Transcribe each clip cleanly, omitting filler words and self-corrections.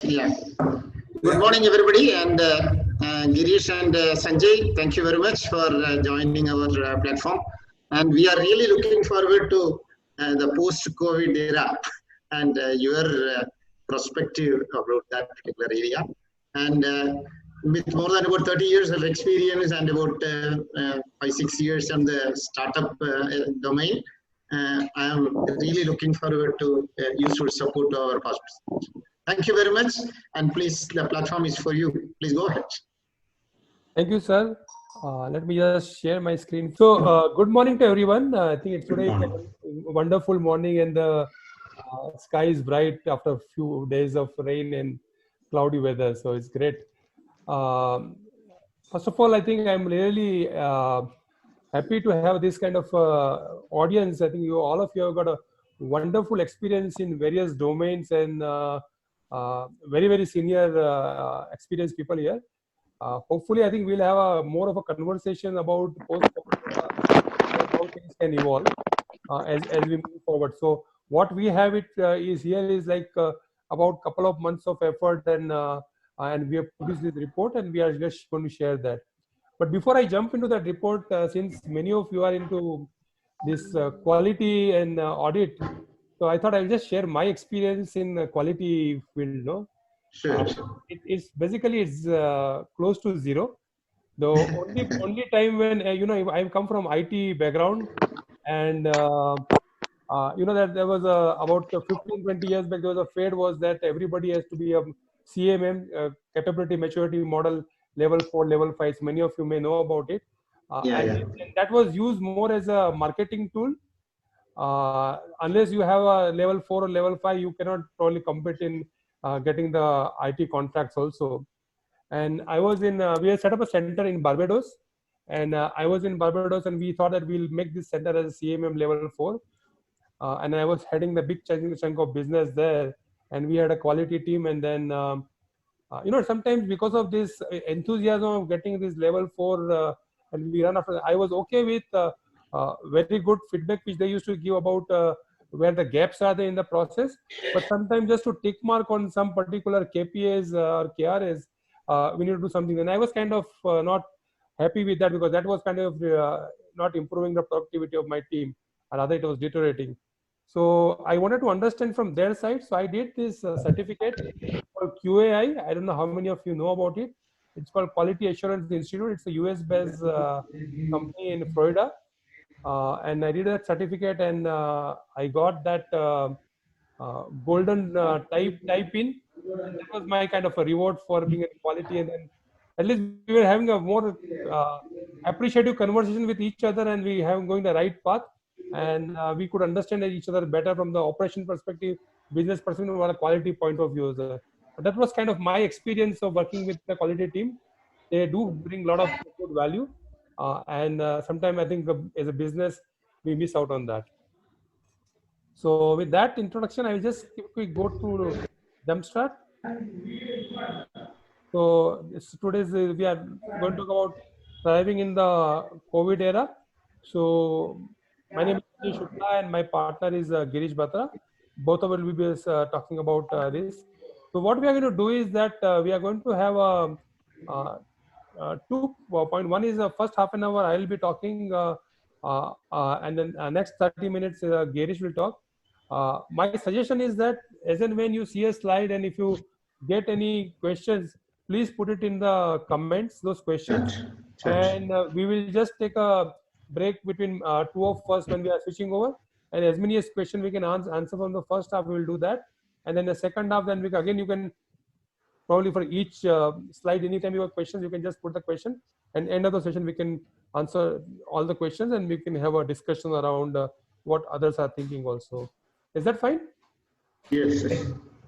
Yeah. Good morning, everybody, and Girish and Sanjay, thank you very much for joining our platform. And we are really looking forward to the post-COVID era and your perspective about that particular area. And with more than about 30 years of experience and about 5-6 years on the startup domain, I am really looking forward to useful support to our prospects. Thank you very much. And please, the platform is for you. Please go ahead. Thank you, sir. Let me just share my screen. So, good morning to everyone. I think it's today a wonderful morning, and the sky is bright after a few days of rain and cloudy weather. So it's great. First of all, I think I'm really happy to have this kind of audience. I think all of you have got a wonderful experience in various domains and very, very senior experienced people here. Hopefully, I think we'll have more of a conversation about how things can evolve as we move forward. So what we have is here is like about couple of months of effort, and we have produced this report, and we are just going to share that. But before I jump into that report, since many of you are into this quality and audit, so I thought I'll just share my experience in quality field. No, Sure. it's basically close to zero. The only time when I come from IT background, and that there was about 15-20 years back, there was a fad was that everybody has to be a CMM, capability maturity model level 4, level 5. So many of you may know about it. And that was used more as a marketing tool. Unless you have a level 4 or level 5, you cannot probably compete in getting the IT contracts also. And I was we had set up a center in Barbados, and I was in Barbados, and we thought that we'll make this center as a CMM level 4. And I was heading the big chunk of business there, and we had a quality team. And then, sometimes because of this enthusiasm of getting this level 4, and we run after, I was okay with very good feedback which they used to give about where the gaps are there in the process. But sometimes just to tick mark on some particular KPIs or KRAs, we need to do something. And I was kind of not happy with that, because that was kind of not improving the productivity of my team, or rather it was deteriorating. So I wanted to understand from their side. So I did this certificate called QAI. I don't know how many of you know about it. It's called Quality Assurance Institute. It's a US-based company in Florida. And I did that certificate, and I got that golden type in. And that was my kind of a reward for being in quality. And then at least we were having a more appreciative conversation with each other, and we have going the right path. And we could understand each other better from the operation perspective, business perspective, or a quality point of view. That was kind of my experience of working with the quality team. They do bring a lot of good value, and sometimes I think as a business we miss out on that. So with that introduction, I will just quickly go to Jumpstart. So today's we are going to talk about thriving in the COVID era. So my name is Sanjay Shukla, and my partner is Girish Batra. Both of us will be talking about this. So what we are going to do is that we are going to have a 2 point. One is the first half an hour I will be talking, and then next 30 minutes Girish will talk. My suggestion is that as and when you see a slide, and if you get any questions, please put it in the comments, those questions. And we will just take a break between two of us when we are switching over. And as many as questions we can answer from the first half, we will do that. And then the second half, then again, you can probably for each slide, anytime you have questions, you can just put the question. And end of the session, we can answer all the questions, and we can have a discussion around what others are thinking also. Is that fine? Yes.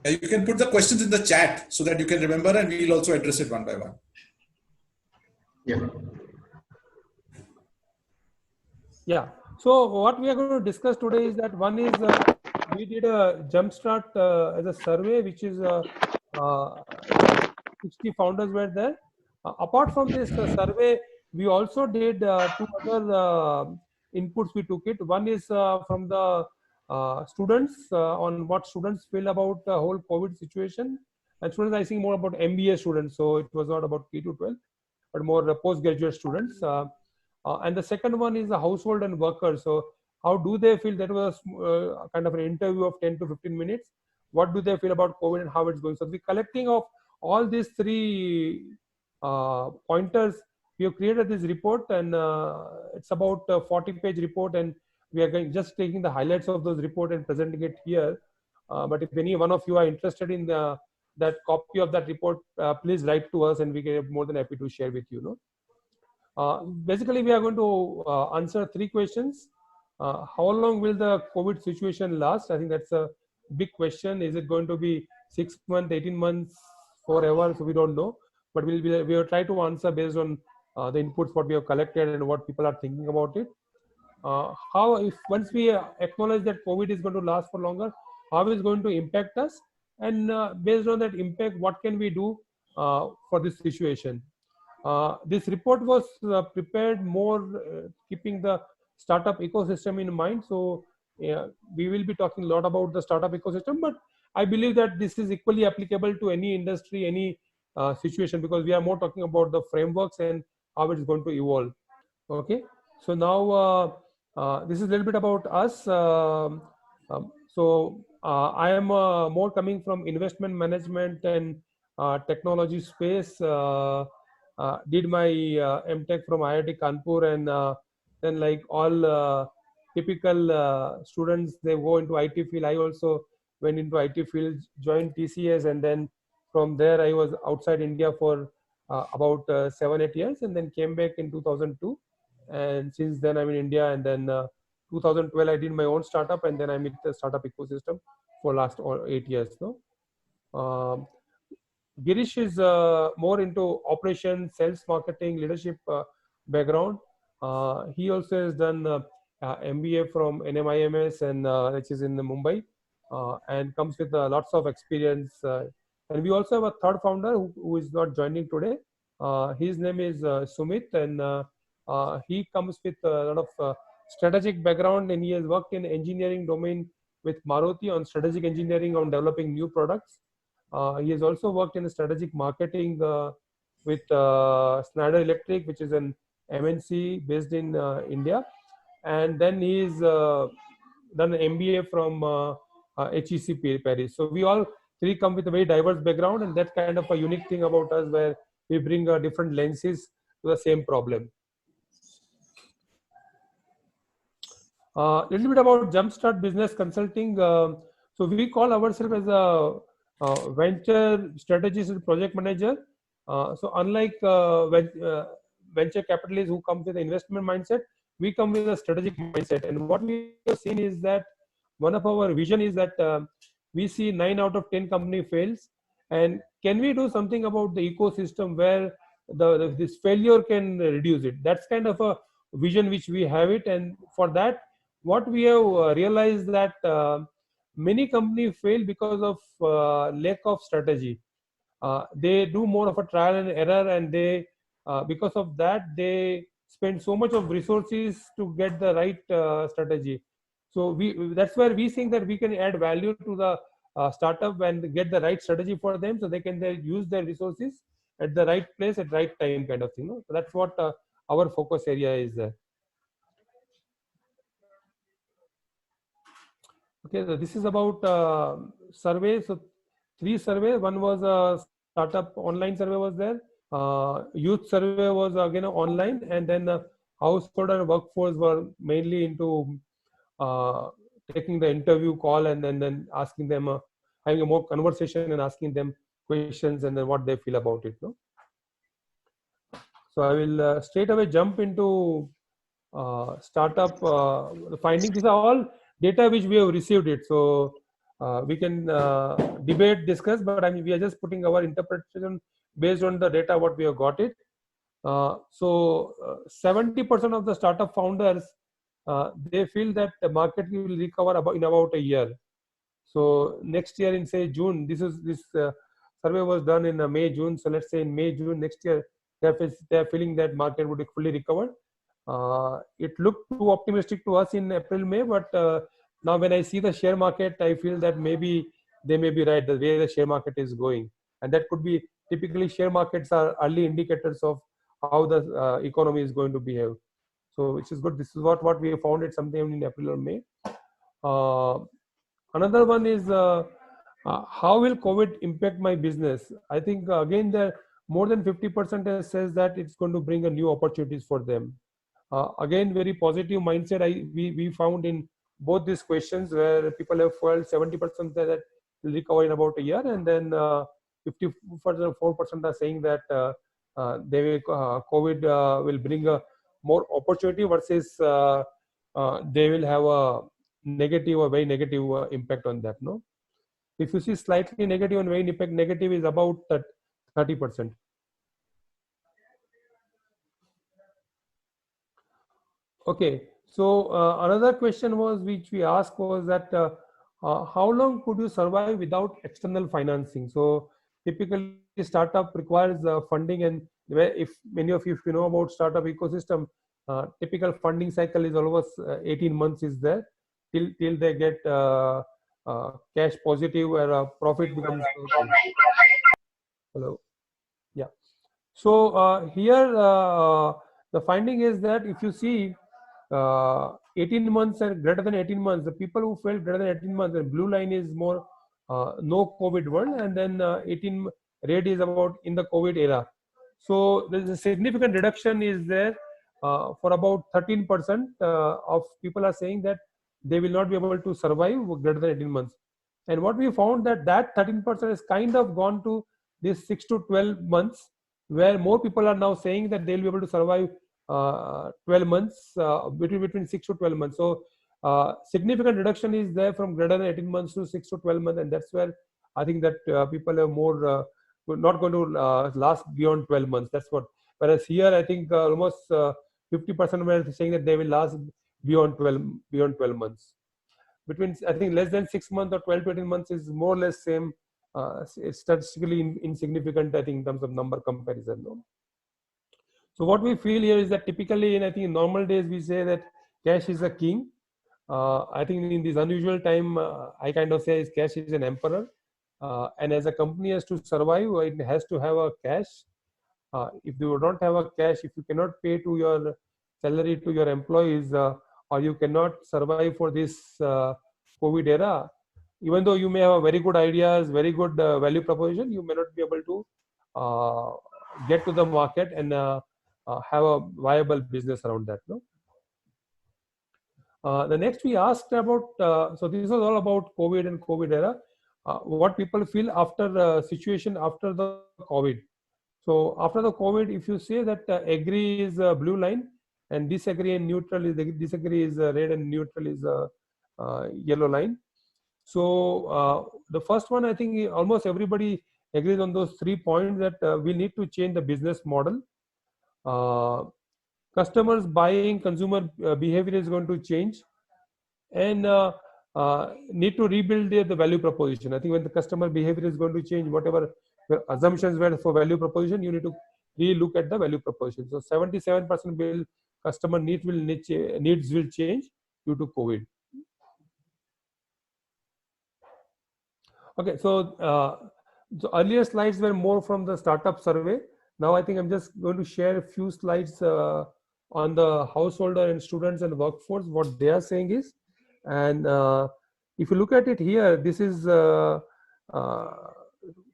You can put the questions in the chat so that you can remember, and we'll also address it one by one. Yeah. Yeah. So what we are going to discuss today is that one is we did a Jumpstart as a survey, which is 60 founders were there. Apart from this survey, we also did two other inputs we took it. One is from the students on what students feel about the whole COVID situation. And students, I think more about MBA students. So it was not about K to 12, but more postgraduate students. And the second one is the household and workers. So how do they feel? That was kind of an interview of 10 to 15 minutes. What do they feel about COVID and how it's going? So the collecting of all these three pointers, we have created this report, and it's about a 40-page report, and we are just taking the highlights of those report and presenting it here. But if any one of you are interested in that copy of that report, please write to us, and we are more than happy to share with you. Basically, we are going to answer three questions. How long will the COVID situation last? I think that's a big question. Is it going to be 6 months, 18 months, forever? So we don't know. But we will try to answer based on the inputs what we have collected and what people are thinking about it. How, if once we acknowledge that COVID is going to last for longer, how is going to impact us? And based on that impact, what can we do for this situation? This report was prepared more keeping the startup ecosystem in mind. So we will be talking a lot about the startup ecosystem, but I believe that this is equally applicable to any industry, any situation, because we are more talking about the frameworks and how it's going to evolve. Okay, so now this is a little bit about us. I am more coming from investment management and technology space. Did my MTech from IIT Kanpur, and then like all typical students, they go into IT field. I also went into IT field, joined TCS, and then from there I was outside India for about 7-8 years, and then came back in 2002. And since then I'm in India, and then 2012 I did my own startup, and then I'm in the startup ecosystem for last 8 years. Girish is more into operations, sales, marketing, leadership background. He also has done MBA from NMIMS, and which is in Mumbai, and comes with lots of experience. And we also have a third founder who is not joining today. His name is Sumit, and he comes with a lot of strategic background, and he has worked in engineering domain with Maruti on strategic engineering on developing new products. He has also worked in strategic marketing with Schneider Electric, which is an MNC based in India. And then he's done an MBA from HEC Paris. So we all three come with a very diverse background, and that's kind of a unique thing about us, where we bring different lenses to the same problem. Little bit about Jumpstart Business Consulting. So we call ourselves as a venture strategist and project manager. So unlike venture capitalists who come with an investment mindset, we come with a strategic mindset. And what we have seen is that one of our vision is that we see 9 out of 10 company fails. And can we do something about the ecosystem where this failure can reduce it? That's kind of a vision which we have it. And for that, what we have realized that many companies fail because of lack of strategy. They do more of a trial and error, and they because of that they spend so much of resources to get the right strategy. So that's where we think that we can add value to the startup and get the right strategy for them, so they can use their resources at the right place at right time, kind of thing. So that's what our focus area is there. Okay, so this is about survey. So 3 surveys. One was a startup online survey was there. Youth survey was again online, and then the household and workforce were mainly into taking the interview call, and then asking them, having a more conversation and asking them questions, and then what they feel about it. No? So I will straight away jump into startup findings. These are all data which we have received it. So we can debate, discuss, but I mean, we are just putting our interpretation based on the data what we have got it. So 70% of the startup founders, they feel that the market will recover in about a year. So next year in say June, this survey was done in May, June. So let's say in May, June next year, they are feeling that market would be fully recovered. It looked too optimistic to us in April, May, but now when I see the share market, I feel that maybe they may be right, the way the share market is going. And that could be, typically share markets are early indicators of how the economy is going to behave. So which is good. This is what we found it sometime in April or May. Another one is how will COVID impact my business? I think again there more than 50% says that it's going to bring a new opportunities for them. Again, very positive mindset we found in both these questions, where people have felt 70% that will recover in about a year, and then 54% are saying that COVID will bring a more opportunity versus they will have a negative or very negative impact on that. No, if you see slightly negative and very negative is about 30%. Okay, so another question was which we asked was that how long could you survive without external financing? So typically startup requires funding, and if many of you, if you know about startup ecosystem, typical funding cycle is almost 18 months is there till they get cash positive or profit becomes. Hello. Yeah. So here the finding is that if you see 18 months and greater than 18 months, the people who failed greater than 18 months, the blue line is more no COVID world, and then 18 red is about in the COVID era. So there's a significant reduction is there for about 13% of people are saying that they will not be able to survive greater than 18 months. And what we found that 13% is kind of gone to this 6 to 12 months, where more people are now saying that they'll be able to survive 12 months, between 6 to 12 months. So significant reduction is there from greater than 18 months to 6 to 12 months, and that's where I think that people are more not going to last beyond 12 months. That's what. Whereas here, I think almost 50% were saying that they will last beyond 12 months. Between, I think, less than 6 months or 12 to 18 months is more or less same. It's statistically insignificant, I think, in terms of number comparison. No? So what we feel here is that typically, in normal days, we say that cash is a king. I think in this unusual time, I kind of say cash is an emperor. And as a company has to survive, it has to have a cash. If you don't have a cash, if you cannot pay to your salary to your employees, or you cannot survive for this COVID era, even though you may have very good ideas, very good value proposition, you may not be able to get to the market and have a viable business around that. No? The next we asked about, so this was all about COVID and COVID era, what people feel after the situation after the COVID. So after the COVID, if you say that agree is a blue line and disagree and neutral is disagree is red and neutral is a yellow line. So the first one, I think almost everybody agrees on those 3 points that we need to change the business model. Customers buying, consumer behavior is going to change, and need to rebuild the value proposition. I think when the customer behavior is going to change, whatever assumptions were for value proposition, you need to re-look at the value proposition. So 77% customer needs will change due to COVID. Okay, so the earlier slides were more from the startup survey. Now I think I'm just going to share a few slides on the householder and students and workforce, what they are saying is. And if you look at it here, this is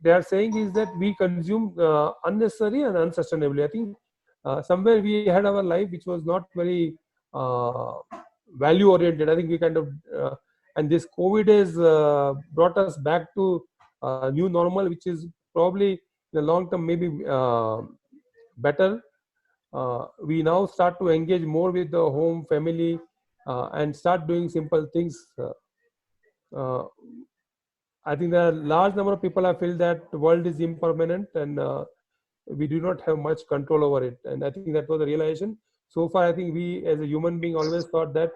they are saying is that we consume unnecessary and unsustainably. I think somewhere we had our life which was not very value oriented. I think we kind of and this COVID has brought us back to new normal, which is probably in the long term maybe better. We now start to engage more with the home, family, and start doing simple things. I think there are a large number of people have feel that the world is impermanent and we do not have much control over it. And I think that was a realization. So far, I think we as a human being always thought that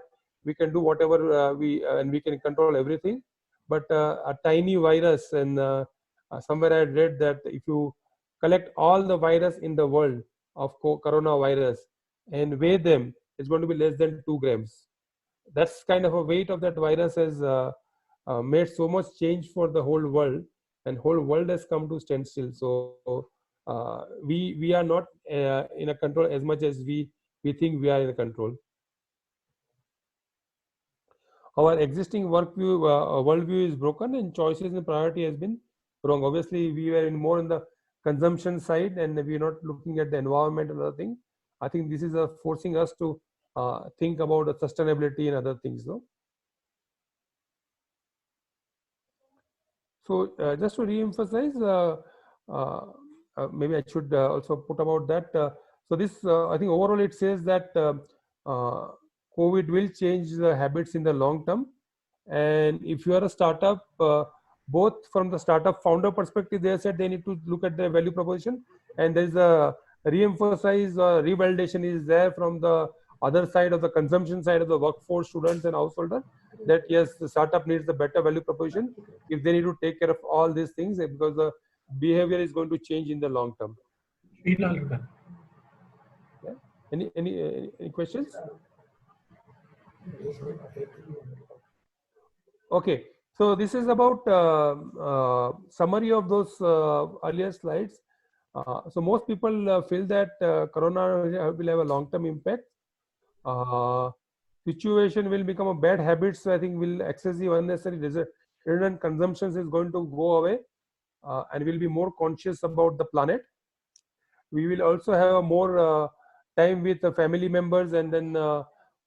we can do whatever and we can control everything. But a tiny virus, and somewhere I read that if you collect all the virus in the world of coronavirus and weigh them, it's going to be less than 2 grams. That's kind of a weight of that virus has made so much change for the whole world and whole world has come to standstill. So we are not in a control as much as we think we are in a control. Our existing worldview is broken, and choices and priority has been wrong. Obviously, we were more in the consumption side, and we are not looking at the environment and other thing. I think this is forcing us to think about the sustainability and other things, no? So just to re-emphasize, maybe I should also put about that. So this, I think overall it says that COVID will change the habits in the long term. And if you are a startup, both from the startup founder perspective, they said they need to look at their value proposition, and there is a re-emphasize revalidation is there from the other side of the consumption side of the workforce, students and householder, that yes, the startup needs a better value proposition if they need to take care of all these things, because the behavior is going to change in the long term. Yeah. Any questions? Okay, so this is about summary of those earlier slides. So most people feel that corona will have a long-term impact. Situation will become a bad habit, so I think will excessive unnecessary redundant consumptions is going to go away, and we'll be more conscious about the planet. We will also have a more time with the family members, and then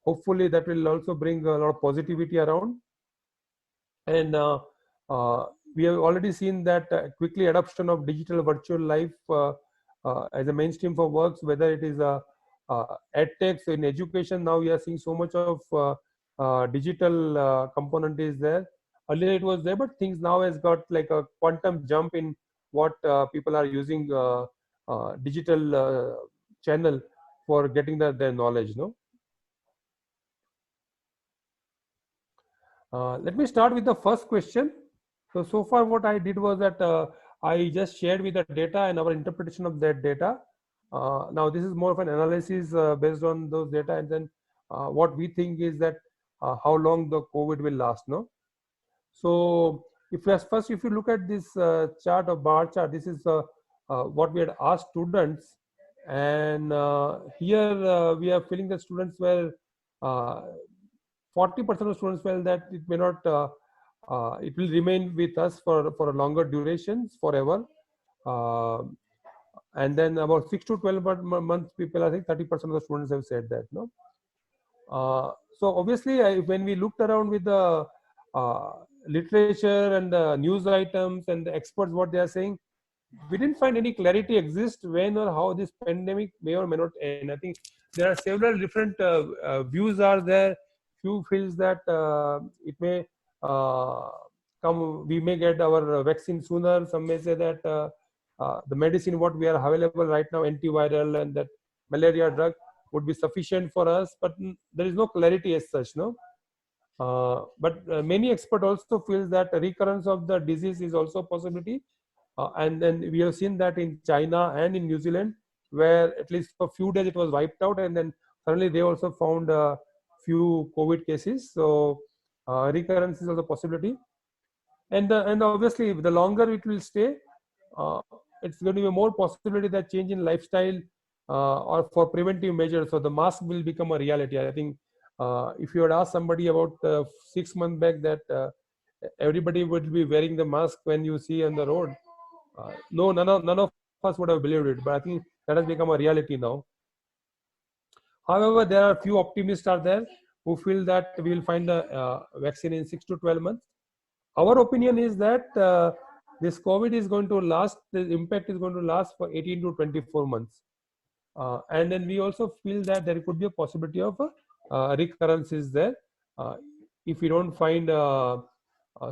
hopefully that will also bring a lot of positivity around. And we have already seen that quickly adoption of digital virtual life as a mainstream for works, whether it is edtech. So in education now we are seeing so much of digital component is there. Earlier it was there, but things now has got like a quantum jump in what people are using digital channel for getting their knowledge, no? Let me start with the first question. So far what I did was that I just shared with the data and our interpretation of that data. Now this is more of an analysis based on those data, and then what we think is that how long the COVID will last, no? So if you look at this chart or bar chart, this is what we had asked students, and here we are feeling that students were 40% of students felt that it may not, it will remain with us for a longer durations forever. And then about 6 to 12 months people, I think 30% of the students have said that, no? So obviously when we looked around with the literature and the news items and the experts, what they are saying, we didn't find any clarity exist when or how this pandemic may or may not end. I think there are several different views are there. Few feels that it may come, we may get our vaccine sooner. Some may say that the medicine what we are available right now, antiviral and that malaria drug would be sufficient for us, but there is no clarity as such, no? But many experts also feel that recurrence of the disease is also a possibility. And then we have seen that in China and in New Zealand, where at least for a few days it was wiped out, and then suddenly they also found a few COVID cases. So recurrence is also a possibility. And obviously, the longer it will stay, it's going to be more possibility that change in lifestyle or for preventive measures. So the mask will become a reality. I think if you had asked somebody about 6 months back that everybody would be wearing the mask when you see on the road, no, none of us would have believed it, but I think that has become a reality now. However, there are few optimists are there who feel that we will find a vaccine in 6 to 12 months. Our opinion is that this COVID is going to last, the impact is going to last for 18 to 24 months. And then we also feel that there could be a possibility of recurrence is there if we don't find a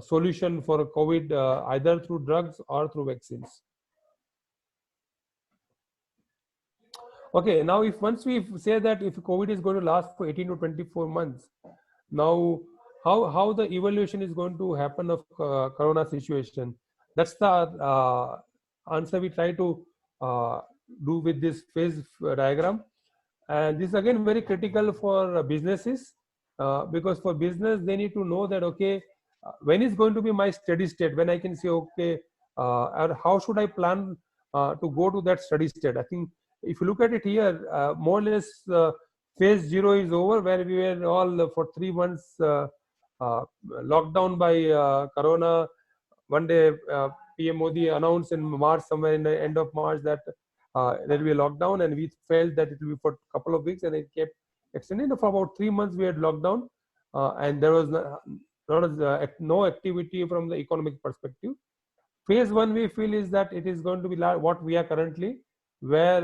solution for COVID either through drugs or through vaccines. Okay, now if once we say that if COVID is going to last for 18 to 24 months, now how the evaluation is going to happen of corona situation? That's the answer we try to do with this phase diagram. And this is again very critical for businesses because for business they need to know that okay, when is going to be my steady state, when I can say okay, or how should I plan to go to that steady state? I think if you look at it here, more or less phase 0 is over, where we were all for 3 months locked down by Corona. One day, PM Modi announced in March, somewhere in the end of March, that there will be a lockdown, and we felt that it will be for a couple of weeks, and it kept extending. For about 3 months, we had lockdown, and there was no activity from the economic perspective. Phase 1, we feel, is that it is going to be what we are currently, where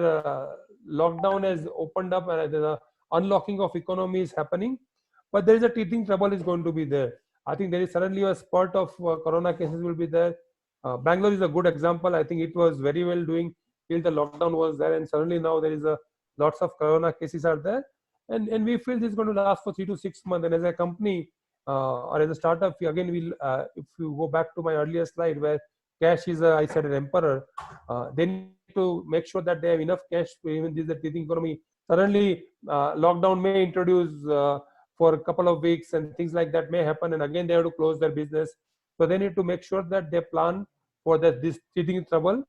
lockdown has opened up and the unlocking of economy is happening, but there is a teething trouble is going to be there. I think there is suddenly a spurt of corona cases will be there. Bangalore is a good example. I think it was very well doing till the lockdown was there, and suddenly now there is lots of corona cases are there, and we feel this is going to last for 3 to 6 months. And as a company or as a startup, again, if you go back to my earlier slide where cash is, I said, an emperor, they need to make sure that they have enough cash to even this the teething economy. Suddenly, lockdown may introduce for a couple of weeks, and things like that may happen, and again they have to close their business. So they need to make sure that they plan for this teething trouble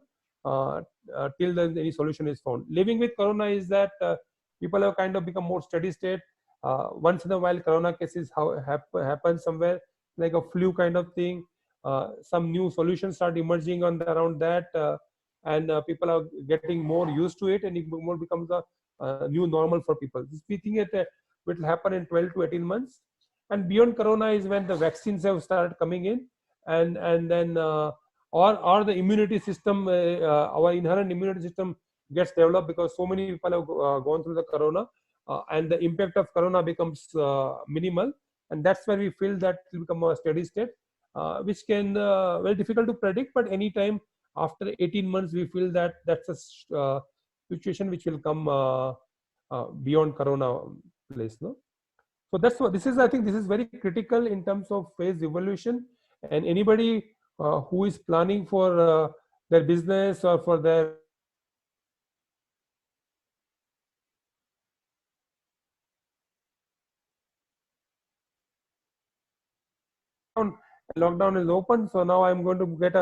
till any solution is found. Living with corona is that people have kind of become more steady state. Once in a while, corona cases happen somewhere, like a flu kind of thing. Some new solutions start emerging around that, and people are getting more used to it, and it more becomes a new normal for people. We think it will happen in 12 to 18 months. And beyond corona is when the vaccines have started coming in, and then or the immunity system, our inherent immunity system gets developed, because so many people have gone through the corona, and the impact of corona becomes minimal, and that's where we feel that it will become a steady state, which can very difficult to predict, but anytime after 18 months we feel that that's a situation which will come beyond corona place, no? So that's what this is. I think this is very critical in terms of phase evolution, and anybody who is planning for their business or for their lockdown is open, so now I'm going to get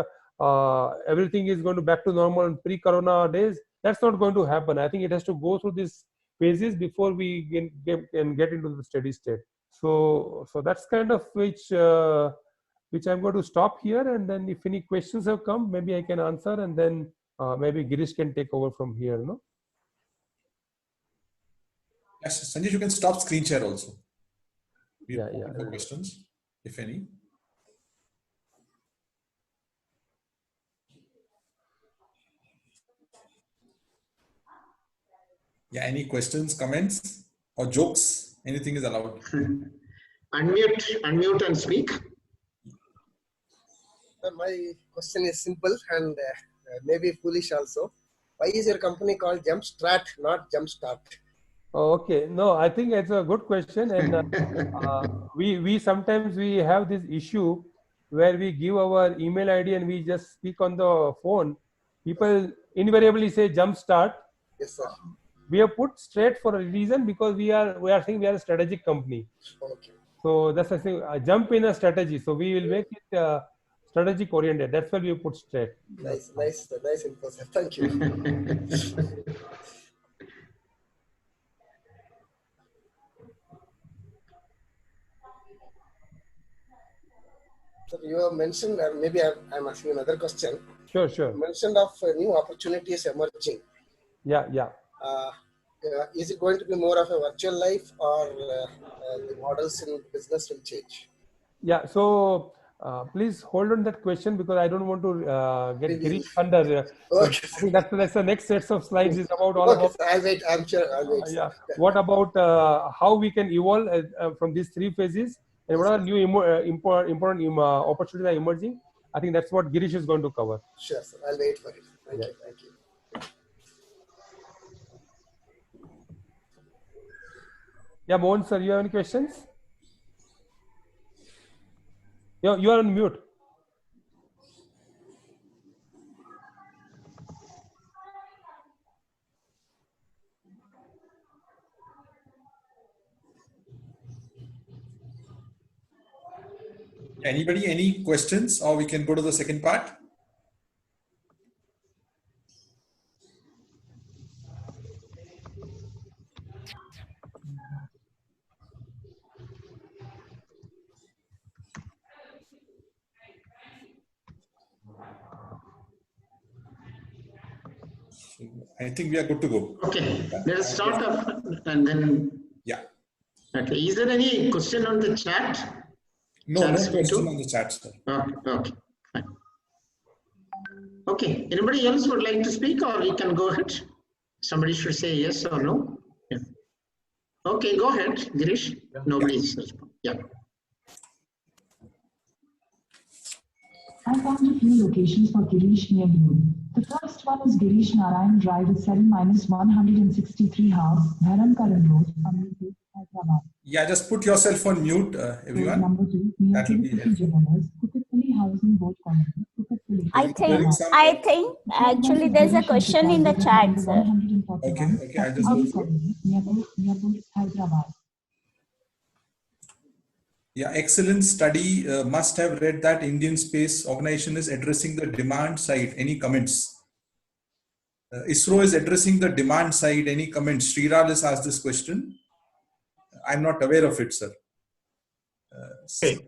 everything is going to back to normal in pre-corona days. That's not going to happen. I think it has to go through these phases before we can get into the steady state. So that's kind of which I'm going to stop here, and then if any questions have come, maybe I can answer, and then maybe Girish can take over from here. No? Yes, Sanjesh, you can stop screen share also. Yeah. For questions, if any. Yeah, any questions, comments, or jokes? Anything is allowed. Unmute and speak. My question is simple and maybe foolish also. Why is your company called Jumpstart, not Jumpstart? Okay, no, I think it's a good question, and we sometimes we have this issue where we give our email ID and we just speak on the phone. People invariably say Jumpstart. Yes, sir. We have put straight for a reason, because we are saying we are a strategic company. Okay. So that's the thing. Jump in a strategy. So we will make it strategic oriented. That's why we put straight. Nice info, sir. Thank you. So you have mentioned, maybe I'm asking another question. Sure. You mentioned of new opportunities emerging. Yeah. Is it going to be more of a virtual life, or the models in business will change? Yeah. So please hold on that question, because I don't want to get Girish under. Okay. So I think that's the next sets of slides is about all Okay, about. I'll wait. I'm sure I'll wait. Yeah. What about how we can evolve from these three phases, and what are new important opportunities are emerging? I think that's what Girish is going to cover. Sure, sir. I'll wait for it. Thank you. Yeah, Mohan sir, you have any questions? You are on mute. Anybody, any questions, or we can go to the second part? So I think we are good to go. Okay, let us start off and then. Yeah. Okay, is there any question on the chat? No, Chat no screen question too? on the chat, sir. Okay, fine. Okay, anybody else would like to speak, or we can go ahead? Somebody should say yes or no. Yeah. Okay, go ahead, Girish. Nobody's responding. Yeah. I found a few locations for Girish near you. The first one is Girish Narayan Drive at 7-163 House, Dharamkaran Road, Amirpet, Hyderabad. Yeah, just put yourself on mute, everyone. Number 2, near That will be Tirupati Jewellers, Kukatpally Housing Board Colony, Kukatpally. I think actually there's a question in the chat, sir. Okay, I just go through. Near Hyderabad. Yeah, excellent study. Must have read that Indian Space Organization is addressing the demand side. Any comments? ISRO is addressing the demand side. Any comments? Sriral has asked this question. I'm not aware of it, sir. Okay,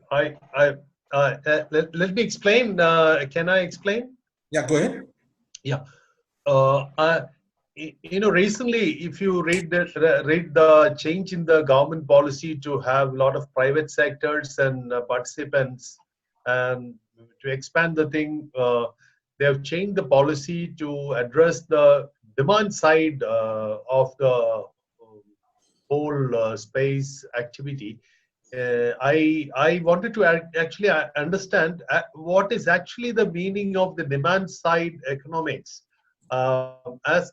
let me explain. Can I explain? Yeah, go ahead. Yeah. Recently, if you read the change in the government policy to have a lot of private sectors and participants, and to expand the thing, they have changed the policy to address the demand side of the whole space activity. I wanted to actually understand what is actually the meaning of the demand side economics as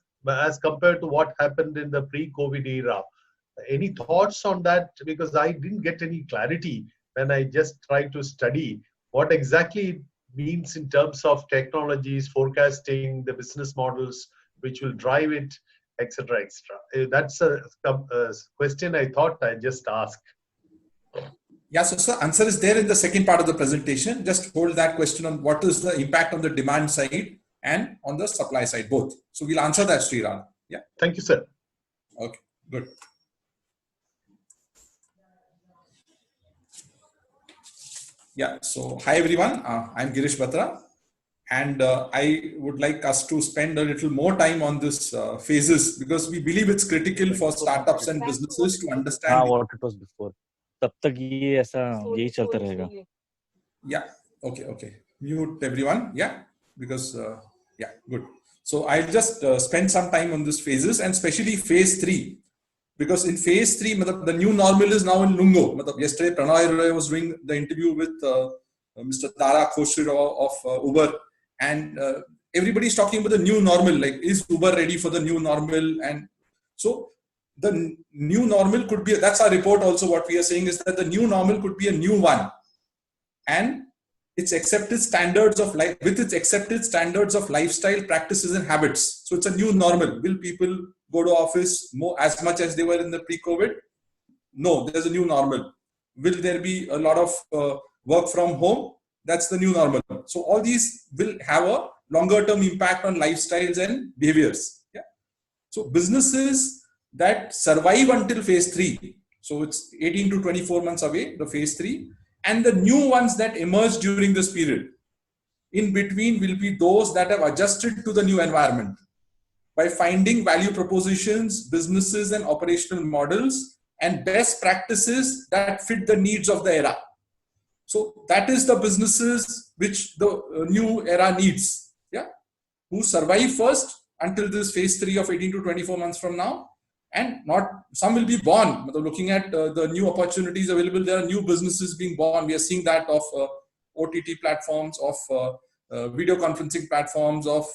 compared to what happened in the pre-COVID era. Any thoughts on that? Because I didn't get any clarity when I just tried to study what exactly it means in terms of technologies, forecasting, the business models which will drive it, etc., etc. That's a question I thought I just asked. Yeah, so answer is there in the second part of the presentation. Just hold that question on what is the impact on the demand side and on the supply side, both. So we'll answer that, Sriram. Yeah. Thank you, sir. Okay, good. Yeah, so hi everyone. I'm Girish Batra, and I would like us to spend a little more time on this phases, because we believe it's critical for startups and businesses to understand. what it was before. तब तक ये ऐसा यही चलता रहेगा. Yeah. Okay. Mute everyone. Yeah. Because yeah, good. So I'll just spend some time on this phases, and especially phase 3, because in phase 3, the new normal is now in Lungo. Yesterday, Pranay Roy was doing the interview with Mr. Tara Khoshri of Uber, and everybody's talking about the new normal. Like, is Uber ready for the new normal? And so the new normal could be, that's our report also. What we are saying is that the new normal could be a new one, and its accepted standards of life, with its accepted standards of lifestyle practices and habits. So it's a new normal. Will people go to office more as much as they were in the pre-COVID? No, there's a new normal. Will there be a lot of work from home? That's the new normal. So all these will have a longer term impact on lifestyles and behaviors. Yeah. So businesses that survive until phase 3, so it's 18 to 24 months away, the phase 3, and the new ones that emerge during this period, in between, will be those that have adjusted to the new environment by finding value propositions, businesses and operational models, and best practices that fit the needs of the era. So that is the businesses which the new era needs, yeah, who survive first until this phase 3 of 18 to 24 months from now. And not, some will be born. Looking at the new opportunities available, there are new businesses being born. We are seeing that of OTT platforms, of video conferencing platforms, of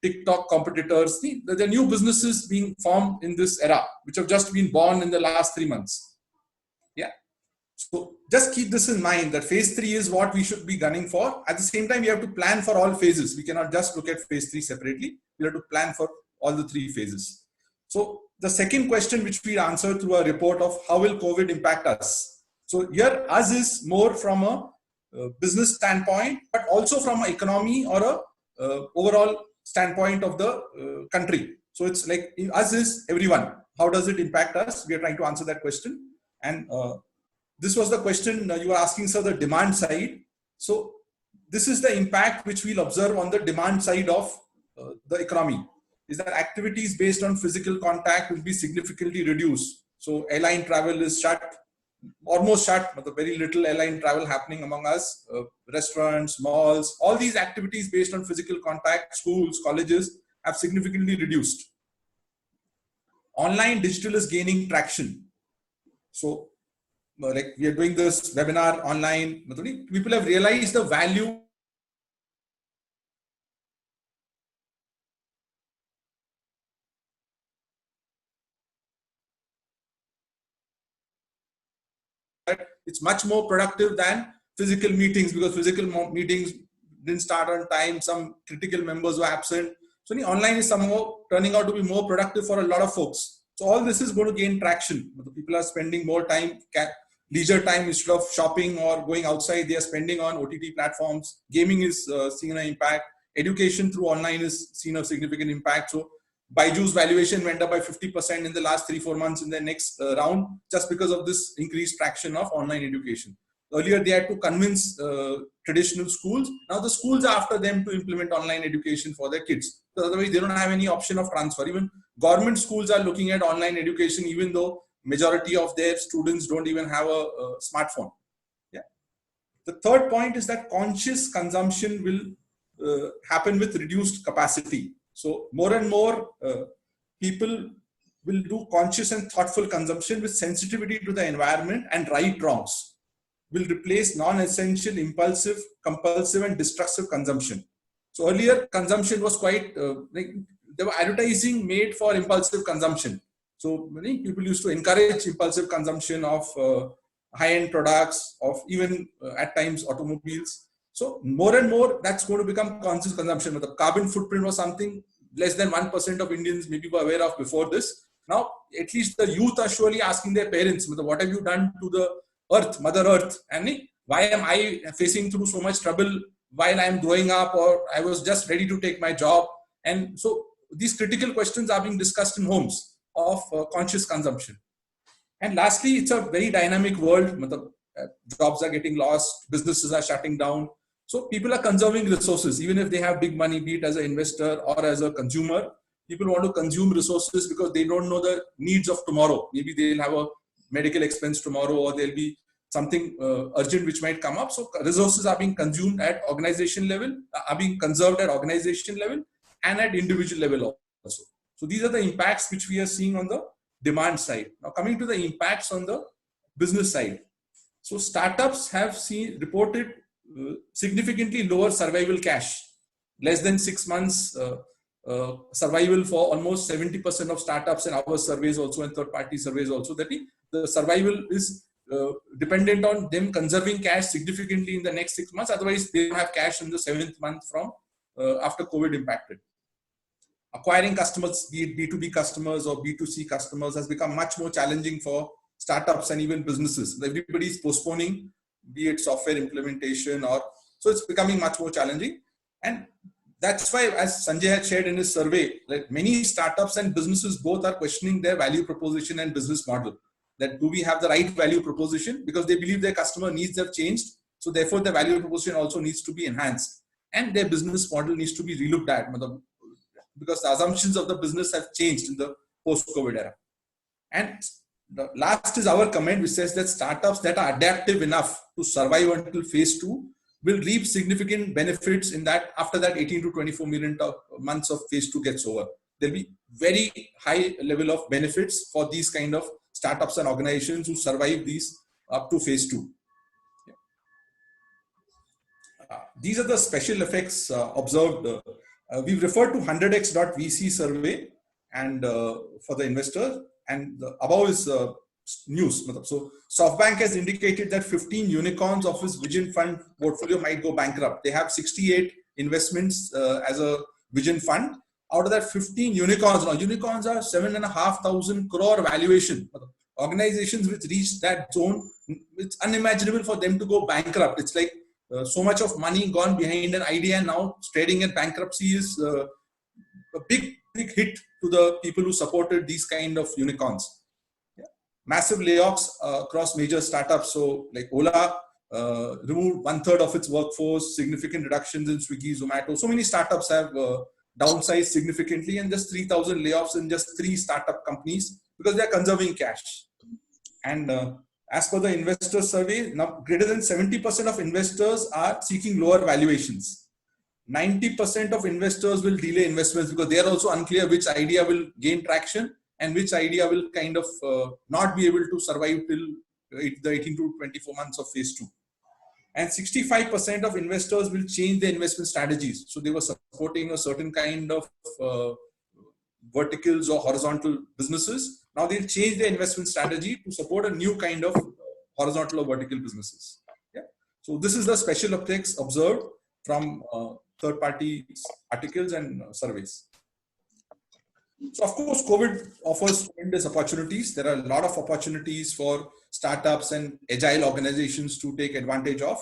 TikTok competitors. There are new businesses being formed in this era, which have just been born in the last 3 months. Yeah. So just keep this in mind, that phase 3 is what we should be gunning for. At the same time, we have to plan for all phases. We cannot just look at phase 3 separately. We have to plan for all the 3 phases. So the second question, which we answered through a report of how will COVID impact us. So here, us is more from a business standpoint, but also from an economy or a overall standpoint of the country. So it's like, us is everyone. How does it impact us? We are trying to answer that question. And this was the question you were asking, sir, the demand side. So this is the impact which we'll observe on the demand side of the economy. is that activities based on physical contact will be significantly reduced. So airline travel is shut, almost shut, but very little airline travel happening among us. Restaurants, malls, all these activities based on physical contact, schools, colleges have significantly reduced. Online digital is gaining traction. So like we are doing this webinar online, people have realized the value that it's much more productive than physical meetings, because physical meetings didn't start on time, some critical members were absent. So the online is somehow turning out to be more productive for a lot of folks. So all this is going to gain traction. People are spending more time, leisure time, instead of shopping or going outside, they are spending on OTT platforms. Gaming is seeing an impact. Education through online is seen a significant impact. So Byju's valuation went up by 50% in the last 3-4 months in the next round, just because of this increased traction of online education. Earlier, they had to convince traditional schools. Now the schools are after them to implement online education for their kids. So otherwise, they don't have any option of transfer. Even government schools are looking at online education, even though majority of their students don't even have a smartphone. Yeah. The third point is that conscious consumption will happen with reduced capacity. So more and more people will do conscious and thoughtful consumption with sensitivity to the environment, and right wrongs will replace non-essential, impulsive, compulsive and destructive consumption. So earlier consumption was quite, there were advertising made for impulsive consumption. So many people used to encourage impulsive consumption of high-end products, of even at times automobiles. So more and more that's going to become conscious consumption. The carbon footprint was something less than 1% of Indians maybe were aware of before this. Now at least the youth are surely asking their parents, what have you done to the earth, Mother Earth, and why am I facing through so much trouble while I am growing up, or I was just ready to take my job. And so these critical questions are being discussed in homes of conscious consumption. And lastly, it's a very dynamic world. Jobs are getting lost, businesses are shutting down. So people are conserving resources, even if they have big money, be it as an investor or as a consumer. People want to consume resources because they don't know the needs of tomorrow. Maybe they'll have a medical expense tomorrow, or there'll be something urgent which might come up. So resources are being consumed at organization level, are being conserved at organization level and at individual level also. So these are the impacts which we are seeing on the demand side. Now coming to the impacts on the business side. So startups have reported significantly lower survival cash, less than 6 months survival for almost 70% of startups, and our surveys also and third-party surveys also, that the survival is dependent on them conserving cash significantly in the next 6 months. Otherwise, they don't have cash in the 7th month from after COVID impacted. Acquiring customers, be it B2B customers or B2C customers, has become much more challenging for startups and even businesses. Everybody is postponing, be it software implementation, or so it's becoming much more challenging. And that's why, as Sanjay had shared in his survey, like many startups and businesses both are questioning their value proposition and business model. That do we have the right value proposition? Because they believe their customer needs have changed. So therefore the value proposition also needs to be enhanced, and their business model needs to be relooked at, because the assumptions of the business have changed in the post-COVID era. And the last is our comment, which says that startups that are adaptive enough to survive until phase 2 will reap significant benefits in that after that 18 to 24 million months of phase 2 gets over. There'll be very high level of benefits for these kind of startups and organizations who survive these up to phase 2. These are the special effects observed. We've referred to 100x.vc survey and for the investor, and the above is news. So SoftBank has indicated that 15 unicorns of its Vision Fund portfolio might go bankrupt. They have 68 investments as a Vision Fund. Out of that 15 unicorns, now unicorns are 7,500 crore valuation. Organizations which reach that zone, it's unimaginable for them to go bankrupt. It's like so much of money gone behind an idea, and now trading at bankruptcy is a big hit to the people who supported these kind of unicorns. Yeah. Massive layoffs across major startups. So like Ola removed 1/3 of its workforce, significant reductions in Swiggy, Zomato. So many startups have downsized significantly, and just 3,000 layoffs in just 3 startup companies because they are conserving cash. And as per the investor survey, now greater than 70% of investors are seeking lower valuations. 90% of investors will delay investments because they are also unclear which idea will gain traction and which idea will kind of not be able to survive till the 18 to 24 months of phase 2. And 65% of investors will change their investment strategies. So they were supporting a certain kind of verticals or horizontal businesses. Now they'll change their investment strategy to support a new kind of horizontal or vertical businesses. Yeah. So this is the special effects observed from third-party articles and surveys. So of course, COVID offers tremendous opportunities. There are a lot of opportunities for startups and agile organizations to take advantage of.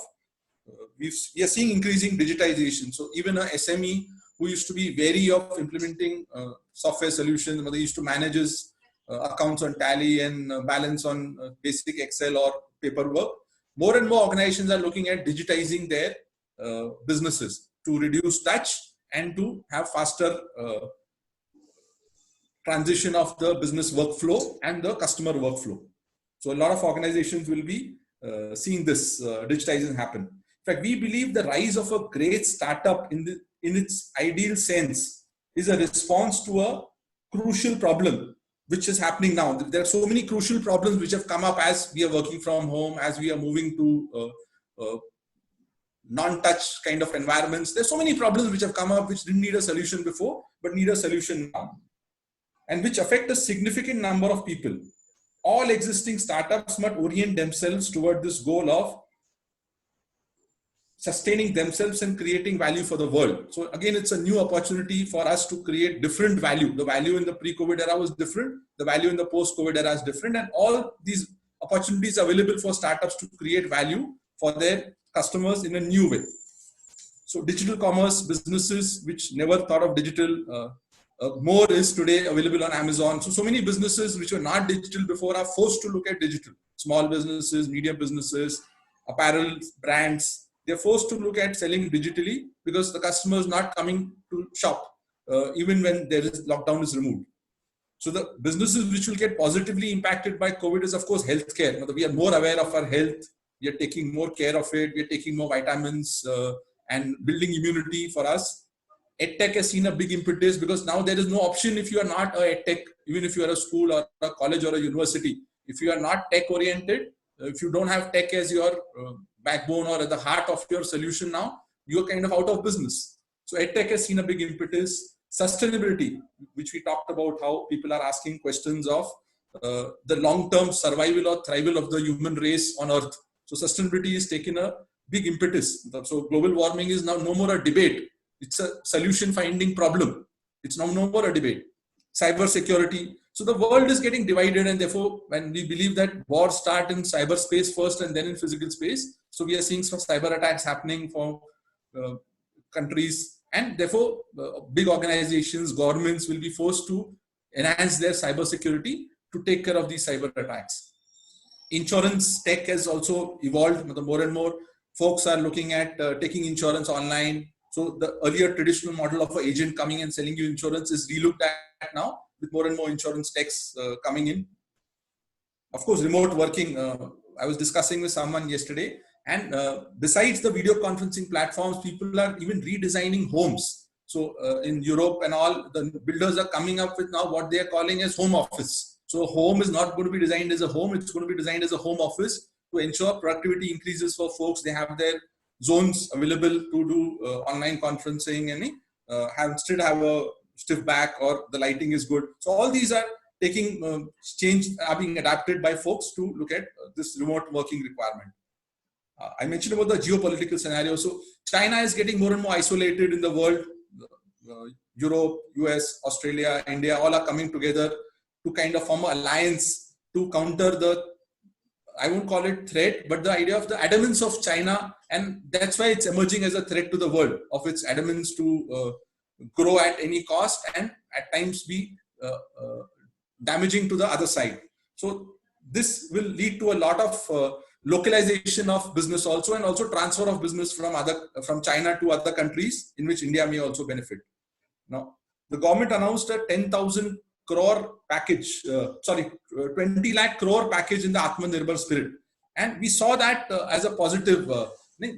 We are seeing increasing digitization. So even a SME who used to be wary of implementing software solutions, they used to manage his accounts on Tally and balance on basic Excel or paperwork. More and more organizations are looking at digitizing their businesses to reduce touch and to have faster transition of the business workflow and the customer workflow. So a lot of organizations will be seeing this digitization happen. In fact, we believe the rise of a great startup in its ideal sense is a response to a crucial problem which is happening now. There are so many crucial problems which have come up as we are working from home, as we are moving to non-touch kind of environments. There's so many problems which have come up which didn't need a solution before, but need a solution now, and which affect a significant number of people. All existing startups must orient themselves toward this goal of sustaining themselves and creating value for the world. So again, it's a new opportunity for us to create different value. The value in the pre-COVID era was different. The value in the post-COVID era is different. And all these opportunities are available for startups to create value for their customers in a new way. So digital commerce businesses which never thought of digital, more is today available on Amazon. So many businesses which were not digital before are forced to look at digital. Small businesses, medium businesses, apparel brands, they're forced to look at selling digitally because the customer is not coming to shop even when lockdown is removed. So the businesses which will get positively impacted by COVID is of course healthcare. We are more aware of our health. We are taking more care of it. We are taking more vitamins and building immunity for us. EdTech has seen a big impetus because now there is no option if you are not a EdTech, even if you are a school or a college or a university. If you are not tech oriented, if you don't have tech as your backbone or at the heart of your solution now, you're kind of out of business. So EdTech has seen a big impetus. Sustainability, which we talked about, how people are asking questions of the long-term survival or thrival of the human race on Earth. So sustainability is taken a big impetus. So global warming is now no more a debate. It's a solution finding problem. It's now no more a debate. Cyber security. So the world is getting divided, and therefore when we believe that wars start in cyberspace first and then in physical space, so we are seeing some cyber attacks happening for countries, and therefore big organizations, governments will be forced to enhance their cyber security to take care of these cyber attacks. Insurance tech has also evolved. More and more folks are looking at taking insurance online. So the earlier traditional model of an agent coming and selling you insurance is relooked at now, with more and more insurance techs coming in. Of course, remote working. I was discussing with someone yesterday, and besides the video conferencing platforms, people are even redesigning homes. So in Europe and all, the builders are coming up with now what they are calling as home office. So home is not going to be designed as a home, it's going to be designed as a home office to ensure productivity increases for folks. They have their zones available to do online conferencing and still have a stiff back or the lighting is good. So all these are taking change, are being adapted by folks to look at this remote working requirement. I mentioned about the geopolitical scenario. So China is getting more and more isolated in the world. Europe, US, Australia, India, all are coming together to kind of form an alliance to counter the, I won't call it threat, but the idea of the adamance of China. And that's why it's emerging as a threat to the world, of its adamance to grow at any cost and at times be damaging to the other side. So this will lead to a lot of localization of business also, and also transfer of business from China to other countries, in which India may also benefit. Now, the government announced a 10,000 crore package, 20 lakh crore package in the Atmanirbhar spirit. And we saw that as a positive.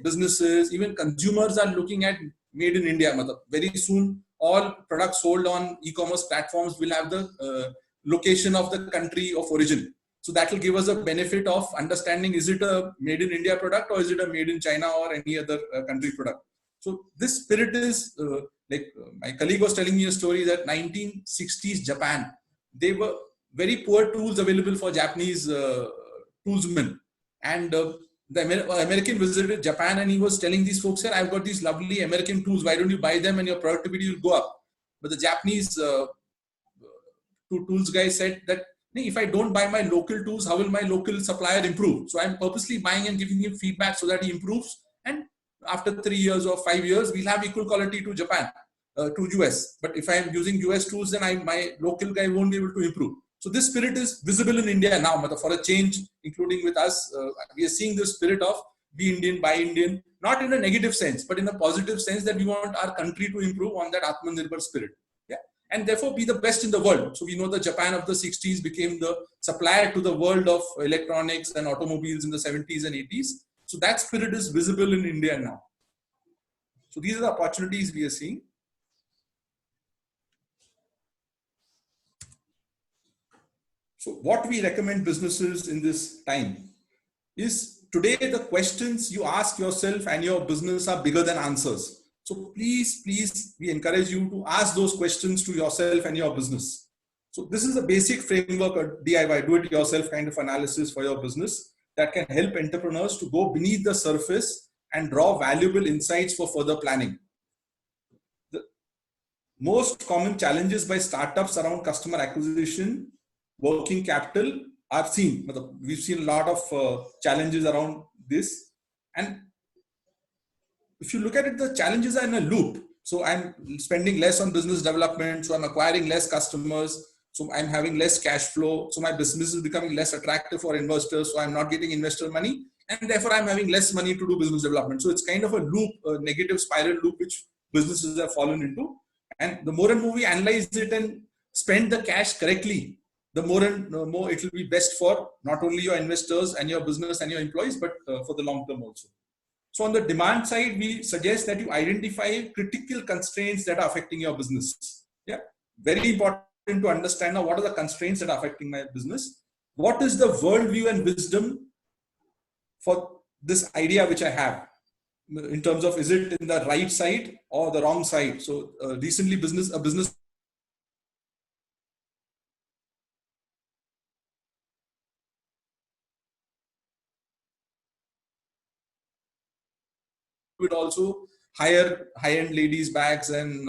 Businesses, even consumers are looking at made in India. Very soon, all products sold on e-commerce platforms will have the location of the country of origin. So that will give us a benefit of understanding, is it a made in India product or is it a made in China or any other country product? So this spirit is, my colleague was telling me a story that 1960s Japan, they were very poor tools available for Japanese toolsmen. And the American visited Japan and he was telling these folks, "Sir, I've got these lovely American tools. Why don't you buy them and your productivity will go up?" But the Japanese tools guy said that, if I don't buy my local tools, how will my local supplier improve? So I'm purposely buying and giving him feedback so that he improves. And after 3 years or 5 years, we'll have equal quality to Japan, to US. But if I'm using US tools, then my local guy won't be able to improve. So this spirit is visible in India now. For a change, including with us, we are seeing this spirit of be Indian, buy Indian, not in a negative sense, but in a positive sense that we want our country to improve on that Atmanirbhar spirit. Yeah, and therefore be the best in the world. So we know the Japan of the 60s became the supplier to the world of electronics and automobiles in the 70s and 80s. So that spirit is visible in India now. So these are the opportunities we are seeing. So what we recommend businesses in this time is, today the questions you ask yourself and your business are bigger than answers. So please, we encourage you to ask those questions to yourself and your business. So this is a basic framework, a DIY, do-it-yourself kind of analysis for your business that can help entrepreneurs to go beneath the surface and draw valuable insights for further planning. The most common challenges by startups around customer acquisition, working capital are seen. We've seen a lot of challenges around this. And if you look at it, the challenges are in a loop. So I'm spending less on business development. So I'm acquiring less customers. So I'm having less cash flow. So my business is becoming less attractive for investors. So I'm not getting investor money. And therefore I'm having less money to do business development. So it's kind of a loop, a negative spiral loop, which businesses have fallen into. And the more and more we analyze it and spend the cash correctly, the more and more it will be best for not only your investors and your business and your employees, but for the long term also. So on the demand side, we suggest that you identify critical constraints that are affecting your business. Yeah, very important to understand now what are the constraints that are affecting my business. What is the worldview and wisdom for this idea which I have in terms of, is it in the right side or the wrong side? So recently a business would also hire high-end ladies' bags and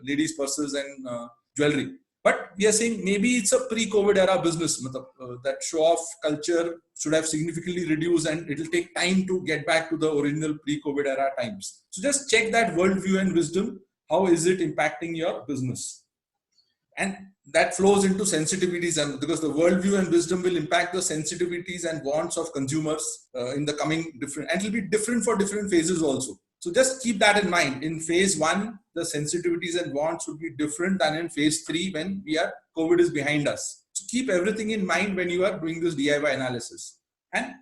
ladies' purses and jewelry. But we are saying maybe it's a pre-COVID era business. That show-off culture should have significantly reduced and it will take time to get back to the original pre-COVID era times. So just check that worldview and wisdom. How is it impacting your business? And that flows into sensitivities, and because the worldview and wisdom will impact the sensitivities and wants of consumers in the coming different, and it will be different for different phases also. So just keep that in mind. In phase 1, the sensitivities and wants would be different than in phase 3 when COVID is behind us. So keep everything in mind when you are doing this DIY analysis, and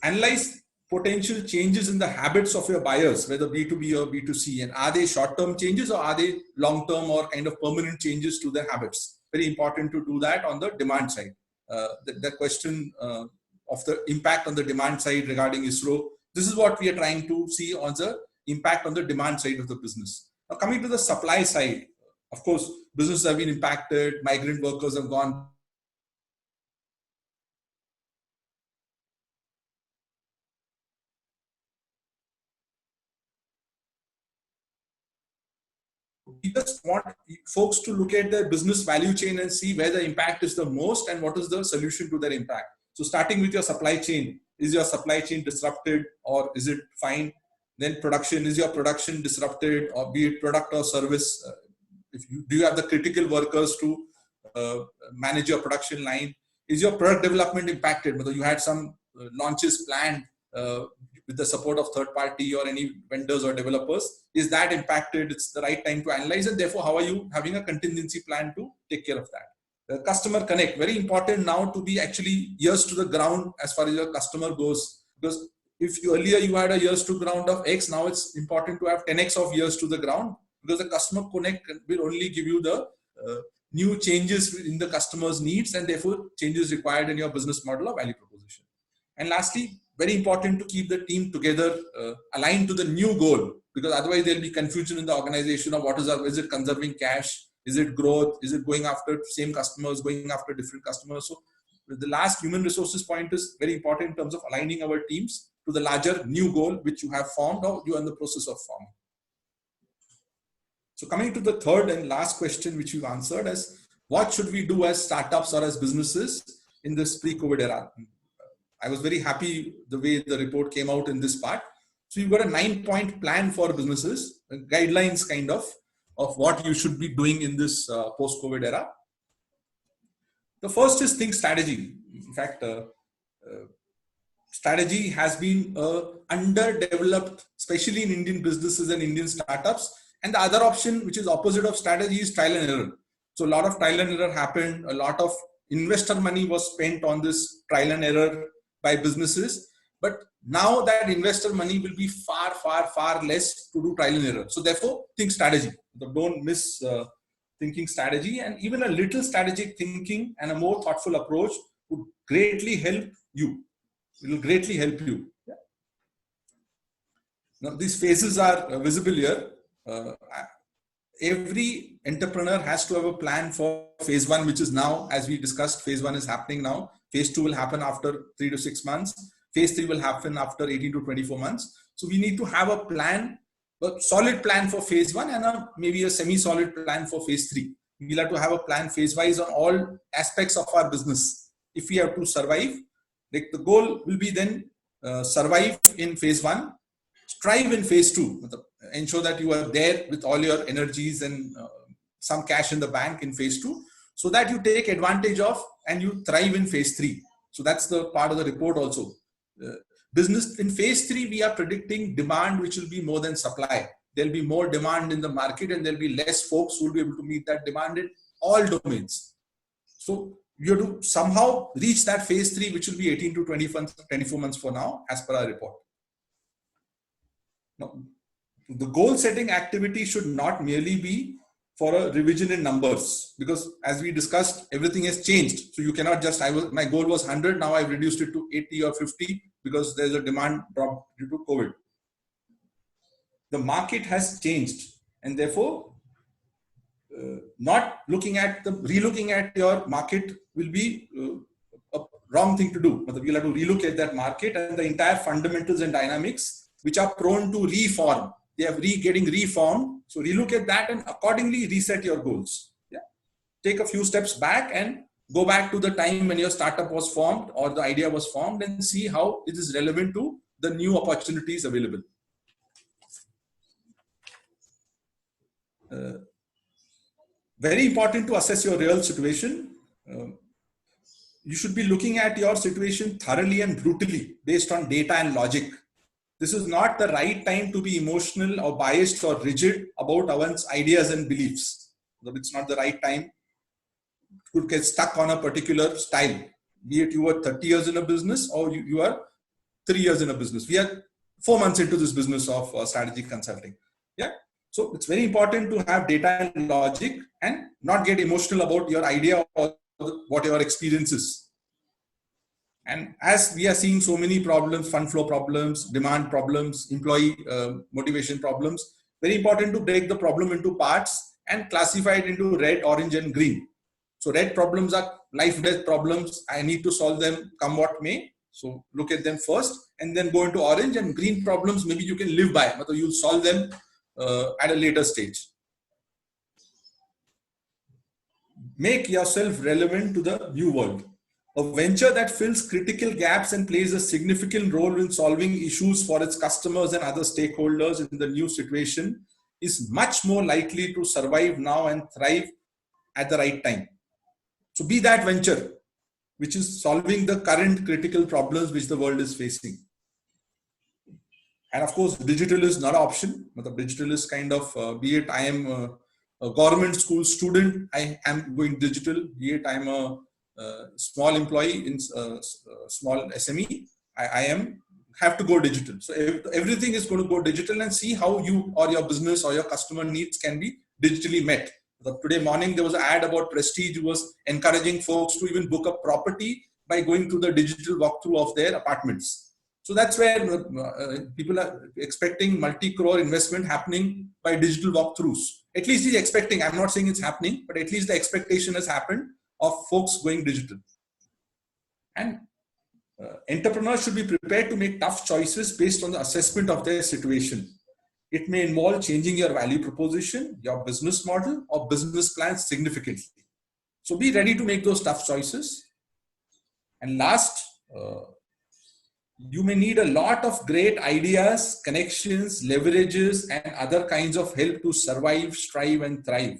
analyze potential changes in the habits of your buyers, whether B2B or B2C, and are they short-term changes or are they long-term or kind of permanent changes to their habits? Very important to do that on the demand side. The question of the impact on the demand side regarding ISRO, this is what we are trying to see on the impact on the demand side of the business. Now coming to the supply side, of course, businesses have been impacted, migrant workers have gone. We just want folks to look at their business value chain and see where the impact is the most and what is the solution to that impact. So starting with your supply chain, is your supply chain disrupted or is it fine? Then production, is your production disrupted, or be it product or service? Do you have the critical workers to manage your production line? Is your product development impacted? Whether you had some launches planned with the support of third party or any vendors or developers? Is that impacted? It's the right time to analyze, and therefore how are you having a contingency plan to take care of that? The customer connect, very important now to be actually ears to the ground as far as your customer goes, because if earlier you had a ears to ground of X, now it's important to have 10X of ears to the ground, because the customer connect will only give you the new changes in the customer's needs, and therefore changes required in your business model or value proposition. And lastly, very important to keep the team together, aligned to the new goal, because otherwise there'll be confusion in the organization of is it conserving cash? Is it growth? Is it going after same customers, going after different customers? So the last human resources point is very important in terms of aligning our teams to the larger new goal, which you have formed or you are in the process of forming. So coming to the third and last question, which you answered, as what should we do as startups or as businesses in this pre-COVID era? I was very happy the way the report came out in this part. So you've got a 9-point plan for businesses, guidelines kind of what you should be doing in this post-COVID era. The first is think strategy. In fact, strategy has been underdeveloped, especially in Indian businesses and Indian startups. And the other option, which is opposite of strategy, is trial and error. So a lot of trial and error happened. A lot of investor money was spent on this trial and error by businesses. But now that investor money will be far, far, far less to do trial and error. So therefore, think strategy. Don't miss thinking strategy. And even a little strategic thinking and a more thoughtful approach would greatly help you. It will greatly help you. Yeah. Now, these phases are visible here. Every entrepreneur has to have a plan for phase 1, which is now, as we discussed, phase 1 is happening now. Phase 2 will happen after 3 to 6 months. Phase 3 will happen after 18 to 24 months. So we need to have a plan, a solid plan for phase 1 and maybe a semi-solid plan for phase 3. We'll have to have a plan phase-wise on all aspects of our business. If we have to survive, like the goal will be then survive in phase 1, strive in phase 2, ensure that you are there with all your energies and some cash in the bank in phase 2, so that you take advantage of and you thrive in phase 3. So that's the part of the report also. Business in phase 3, we are predicting demand which will be more than supply. There'll be more demand in the market and there'll be less folks who will be able to meet that demand in all domains. So you have to somehow reach that phase 3, which will be 18 to 24 months for now, as per our report. Now, the goal setting activity should not merely be for a revision in numbers, because as we discussed, everything has changed. So you cannot just, my goal was 100, now I've reduced it to 80 or 50 because there's a demand drop due to COVID. The market has changed, and therefore not relooking at your market will be a wrong thing to do. You'll have to relook at that market and the entire fundamentals and dynamics which are prone to reform. They are getting reformed. So relook at that and accordingly reset your goals. Yeah. Take a few steps back and go back to the time when your startup was formed or the idea was formed and see how it is relevant to the new opportunities available. Very important to assess your real situation. You should be looking at your situation thoroughly and brutally based on data and logic. This is not the right time to be emotional or biased or rigid about one's ideas and beliefs. It's not the right time. You could get stuck on a particular style, be it you are 30 years in a business or you are 3 years in a business. We are 4 months into this business of strategic consulting. Yeah. So it's very important to have data and logic and not get emotional about your idea or what your experience is. And as we are seeing so many problems, fund flow problems, demand problems, employee motivation problems, very important to break the problem into parts and classify it into red, orange, and green. So red problems are life death problems. I need to solve them come what may. So look at them first and then go into orange, and green problems maybe you can live by, but you'll solve them at a later stage. Make yourself relevant to the new world. A venture that fills critical gaps and plays a significant role in solving issues for its customers and other stakeholders in the new situation is much more likely to survive now and thrive at the right time. So be that venture which is solving the current critical problems which the world is facing. And of course, digital is not an option. But digital is kind of, be it I am a government school student, I am going digital. Be it I am a small employee in small SME, I have to go digital. So everything is going to go digital, and see how you or your business or your customer needs can be digitally met. Today morning, there was an ad about Prestige who was encouraging folks to even book a property by going to the digital walkthrough of their apartments. So that's where people are expecting multi-crore investment happening by digital walkthroughs. At least he's expecting. I'm not saying it's happening, but at least the expectation has happened of folks going digital. And entrepreneurs should be prepared to make tough choices based on the assessment of their situation. It may involve changing your value proposition, your business model, or business plans significantly. So be ready to make those tough choices. And last, you may need a lot of great ideas, connections, leverages, and other kinds of help to survive, strive, and thrive.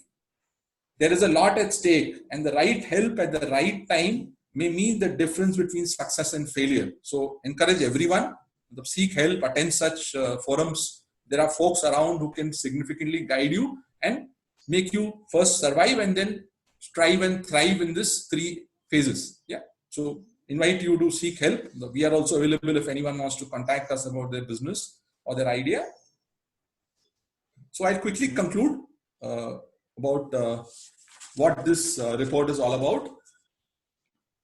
There is a lot at stake, and the right help at the right time may mean the difference between success and failure. So encourage everyone to seek help, attend such forums. There are folks around who can significantly guide you and make you first survive and then strive and thrive in this 3 phases. Yeah. So invite you to seek help. We are also available if anyone wants to contact us about their business or their idea. So I'll quickly conclude about what this report is all about.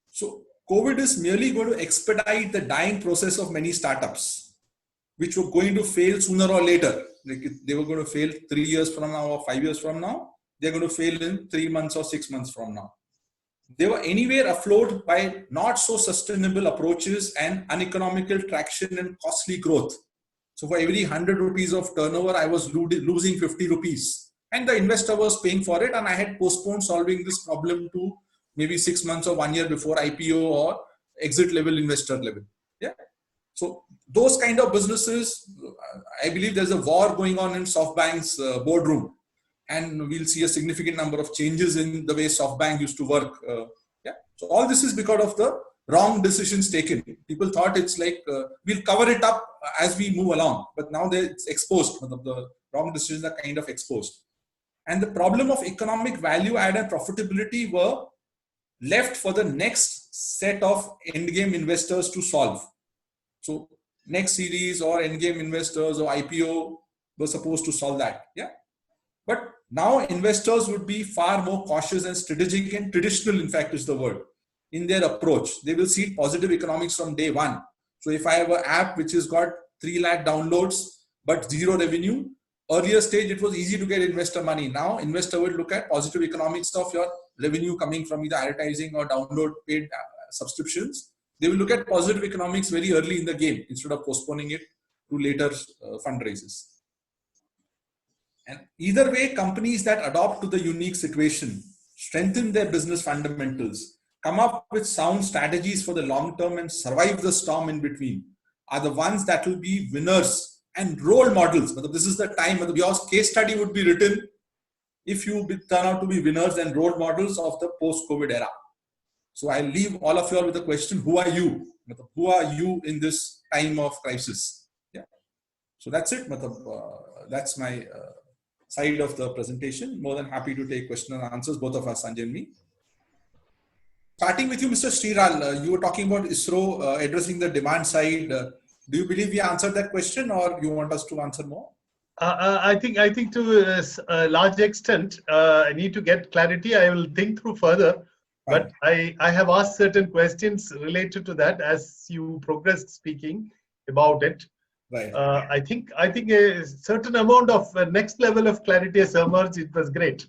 So COVID is merely going to expedite the dying process of many startups, which were going to fail sooner or later. Like they were going to fail 3 years from now or 5 years from now. They're going to fail in 3 months or 6 months from now. They were anywhere afloat by not so sustainable approaches and uneconomical traction and costly growth. So for every 100 rupees of turnover, I was losing 50 rupees. And the investor was paying for it. And I had postponed solving this problem to maybe 6 months or 1 year before IPO or exit level, investor level. Yeah. So those kind of businesses, I believe there's a war going on in SoftBank's boardroom. And we'll see a significant number of changes in the way SoftBank used to work. Yeah. So all this is because of the wrong decisions taken. People thought it's like, we'll cover it up as we move along. But now it's exposed. The wrong decisions are kind of exposed. And the problem of economic value add and profitability were left for the next set of endgame investors to solve. So next series or endgame investors or IPO were supposed to solve that. Yeah. But now investors would be far more cautious and strategic and traditional, in fact, is the word, in their approach. They will see positive economics from day one. So if I have an app which has got 3 lakh downloads, but 0 revenue, earlier stage, it was easy to get investor money. Now investor will look at positive economics of your revenue coming from either advertising or download paid subscriptions. They will look at positive economics very early in the game instead of postponing it to later fundraisers. And either way, companies that adopt to the unique situation, strengthen their business fundamentals, come up with sound strategies for the long term and survive the storm in between, are the ones that will be winners and role models. This is the time your case study would be written if you turn out to be winners and role models of the post-COVID era. So I'll leave all of you all with a question: who are you? Who are you in this time of crisis? Yeah. So that's it. That's my side of the presentation. More than happy to take question and answers, both of us, Sanjay and me. Starting with you, Mr. Sriral, you were talking about ISRO addressing the demand side. Do you believe we answered that question, or you want us to answer more? I think to a large extent, I need to get clarity. I will think through further. But I have asked certain questions related to that as you progressed speaking about it. Right. I think a certain amount of next level of clarity has emerged. It was great.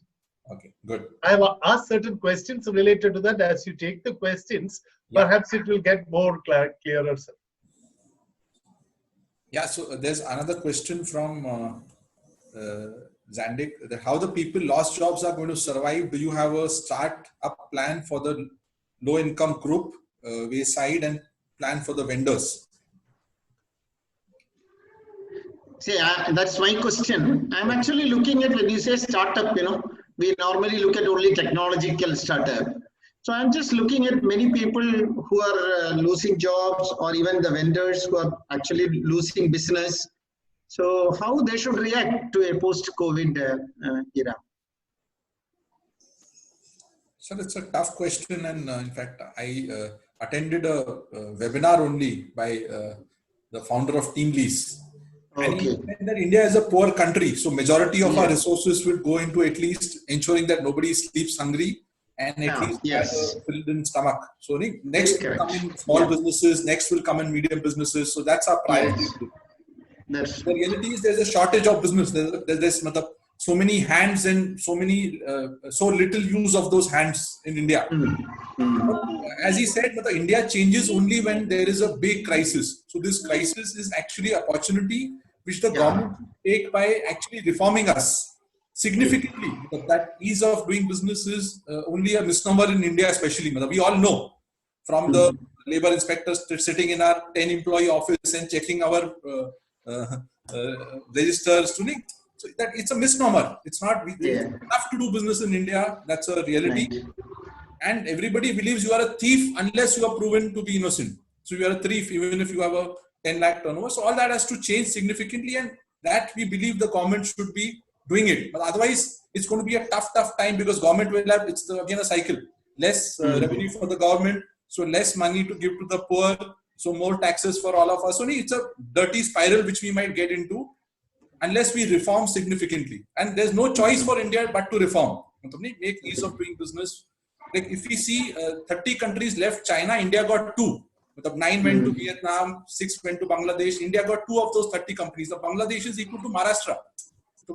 Okay, good. I have asked certain questions related to that. As you take the questions, perhaps it will get more clearer. Sir. Yeah, so there's another question from Zandik, that how the people lost jobs are going to survive. Do you have a start-up plan for the low-income group wayside and plan for the vendors? See, that's my question. I'm actually looking at, when you say startup, we normally look at only technological startup. So I'm just looking at many people who are losing jobs, or even the vendors who are actually losing business. So how they should react to a post-COVID era? So it's a tough question, and in fact, I attended a webinar only by the founder of TeamLease. And he Okay. said that India is a poor country, so majority of our Yes. resources will go into at least ensuring that nobody sleeps hungry and at Yeah, least yes. has a filled in stomach. So next will correct. come in small Yeah. businesses, next will come in medium businesses. So that's our priority. Yes. That's The reality is there's a shortage of business. There's so many hands and so little use of those hands in India. As he said, India changes only when there is a big crisis. So this crisis is actually an opportunity which the government should take by actually reforming us significantly. That ease of doing business is only a misnomer in India, especially. We all know from the labor inspectors sitting in our 10-employee office and checking our registers to link. So that it's a misnomer. It's not. It's tough to do business in India. That's a reality. right. And everybody believes you are a thief unless you are proven to be innocent. So you are a thief even if you have a 10 lakh turnover. So all that has to change significantly, and that we believe the government should be doing it. But otherwise, it's going to be a tough time because government will have, again a cycle. Less revenue for the government, so less money to give to the poor, so more taxes for all of us. Only it's a dirty spiral which we might get into unless we reform significantly. And there's no choice for India but to reform. Make ease of doing business. Like if we see 30 countries left China, India got 2. 9 went to Vietnam, 6 went to Bangladesh. India got 2 of those 30 companies. The Bangladesh is equal to Maharashtra.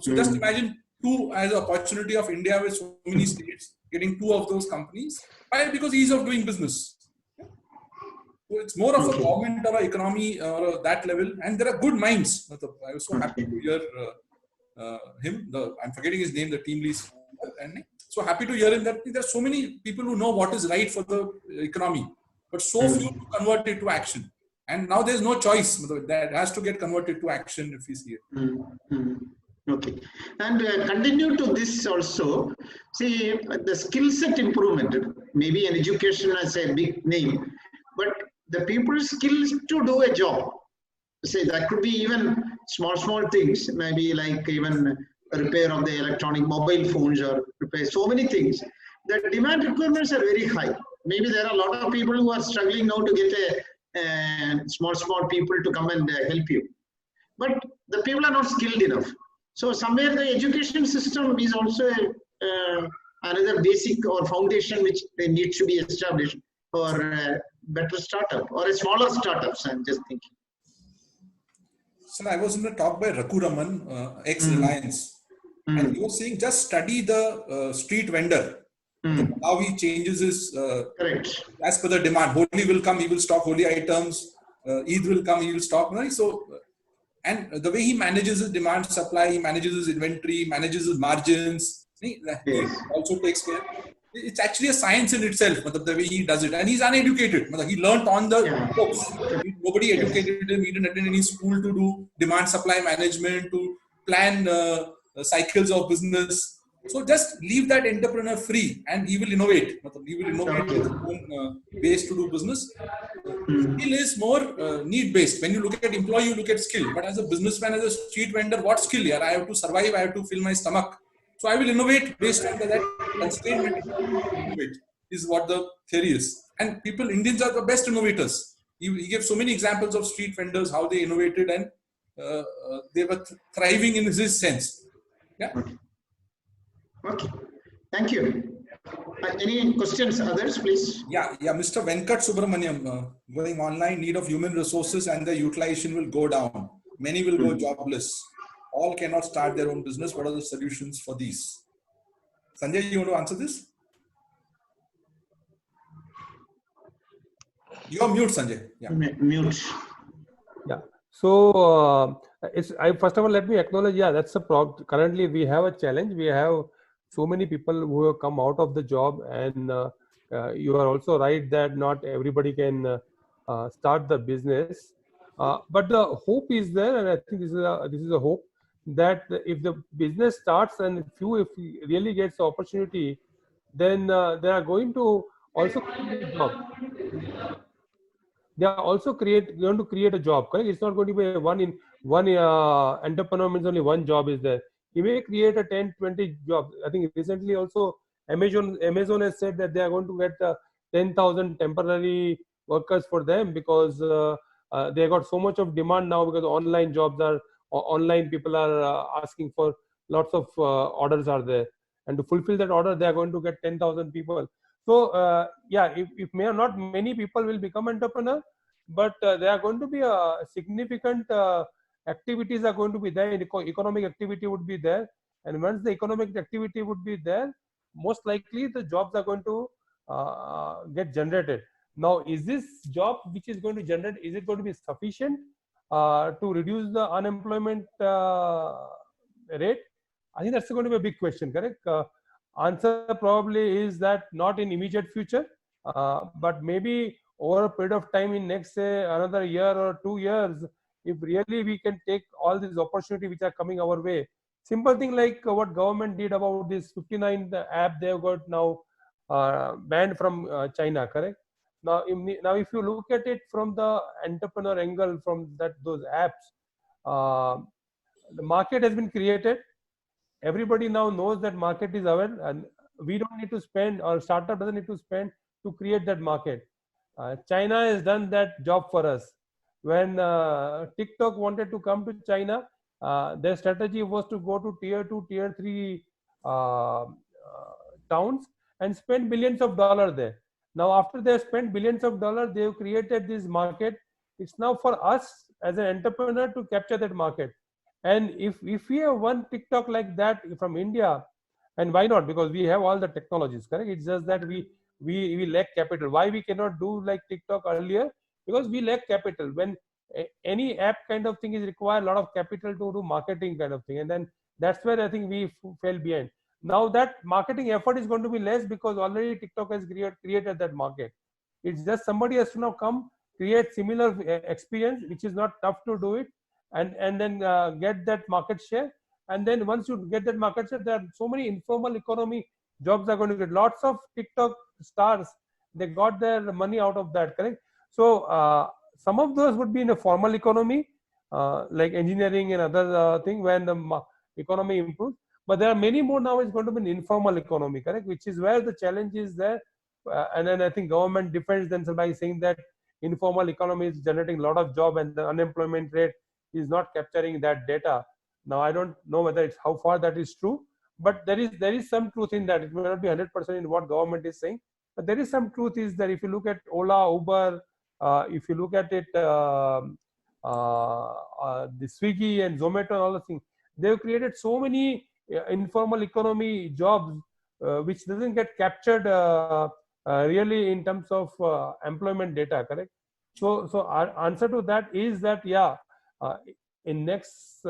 So just imagine 2 as an opportunity of India with so many states getting 2 of those companies. Why? Because ease of doing business. So it's more of a government or an economy or that level. And there are good minds. I was so happy to hear him. I'm forgetting his name, the TeamLease. So happy to hear him that there are so many people who know what is right for the economy, but so few to convert it to action. And now there's no choice. That has to get converted to action if we see it. Okay. And continue to this also. See, the skill set improvement, maybe an education as a big name, but the people's skills to do a job. Say that could be even small things, maybe like even repair of the electronic mobile phones or repair so many things. The demand requirements are very high. Maybe there are a lot of people who are struggling now to get a small people to come and help you. But the people are not skilled enough. So somewhere the education system is also another basic or foundation which needs to be established for a better startup or a smaller startups, I'm just thinking. So I was in a talk by Rakhu Raman, ex-Reliance. And he was saying, just study the street vendor. How he changes his, correct, as per the demand. Holi will come, he will stock Holi items. Eid will come, he will stock. So, and the way he manages his demand supply, he manages his inventory, manages his margins. He also takes care. It's actually a science in itself, the way he does it. And he's uneducated. He learned on the books. Nobody educated him. He didn't attend any school to do demand supply management, to plan cycles of business. So just leave that entrepreneur free and he will innovate. He will innovate his own ways to do business. Skill is more need-based. When you look at employee, you look at skill. But as a businessman, as a street vendor, what skill here? I have to survive. I have to fill my stomach. So I will innovate based on that constraint. Innovate is what the theory is. And Indians are the best innovators. He gave so many examples of street vendors, how they innovated and they were thriving in his sense. Yeah. Okay. Thank you. Any questions, others, please? Yeah. Mr. Venkat Subramaniam, going online, need of human resources and the utilization will go down. Many will go jobless. All cannot start their own business. What are the solutions for these? Sanjay, you want to answer this? You're mute, Sanjay. Yeah. Mute. Yeah. So first of all, let me acknowledge, that's a problem. Currently, we have a challenge. We have so many people who have come out of the job, and you are also right that not everybody can start the business. But the hope is there, and I think this is a hope that if the business starts and if he really gets the opportunity, then they are going to also get the job. they are also going to create a job, correct? It's not going to be one entrepreneur means only one job is there. He may create a 10, 20 jobs. I think recently also Amazon has said that they are going to get 10,000 temporary workers for them because they got so much of demand now because online jobs are online. People are asking for lots of orders are there, and to fulfill that order, they are going to get 10,000 people. So yeah, if may not many people will become entrepreneur, but there are going to be a significant activities are going to be there. Economic activity would be there, and once the economic activity would be there, most likely the jobs are going to get generated. Now, is this job which is going to generate, is it going to be sufficient to reduce the unemployment rate? I think that's going to be a big question, correct? Answer probably is that not in immediate future, but maybe over a period of time in next say another year or 2 years, if really we can take all these opportunities which are coming our way. Simple thing like what government did about this 59 app they have got now banned from China, correct? Now, now if you look at it from the entrepreneur angle, from those apps, the market has been created. Everybody now knows that market is aware, and we don't need to spend, or startup doesn't need to spend to create that market. China has done that job for us. When TikTok wanted to come to China, their strategy was to go to tier 2, tier 3 towns and spend billions of dollars there. Now, after they spent billions of dollars, they've created this market. It's now for us as an entrepreneur to capture that market. And if we have one TikTok like that from India, and why not? Because we have all the technologies, correct? It's just that we lack capital. Why we cannot do like TikTok earlier? Because we lack capital. When any app kind of thing is required a lot of capital to do marketing kind of thing, and then that's where I think we fell behind. Now that marketing effort is going to be less because already TikTok has created that market. It's just somebody has to now come create similar experience, which is not tough to do it, and then get that market share. And then once you get that market share, there are so many informal economy jobs are going to get. Lots of TikTok stars, they got their money out of that, correct? So some of those would be in a formal economy, like engineering and other thing when the economy improves. But there are many more now is going to be an informal economy, correct? Which is where the challenge is there. And then I think government defends themselves by saying that informal economy is generating a lot of job and the unemployment rate is not capturing that data. Now, I don't know whether it's how far that is true, but there is some truth in that. It may not be 100% in what government is saying, but there is some truth is that if you look at Ola, Uber, if you look at it, the Swiggy and Zomato, and all the things, they've created so many informal economy jobs which doesn't get captured really in terms of employment data, correct? So our answer to that is that yeah, in next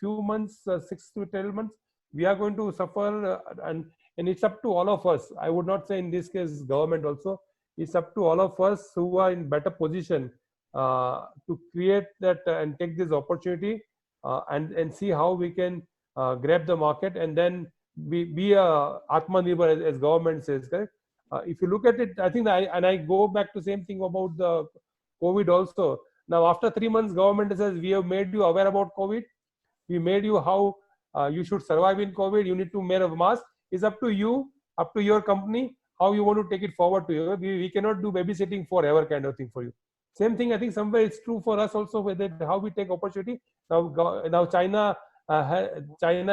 few months, 6 to 12 months, we are going to suffer, and it's up to all of us. I would not say in this case government also. It's up to all of us who are in better position to create that and take this opportunity and see how we can grab the market and then be a Atmanirbhar as government says, correct? If you look at it, I think I go back to same thing about the COVID also. Now, after 3 months, government says we have made you aware about COVID. We made you how you should survive in COVID. You need to wear a mask. It's up to you, up to your company, how you want to take it forward to you. We cannot do babysitting forever kind of thing for you. Same thing, I think somewhere it's true for us also, whether how we take opportunity. Now China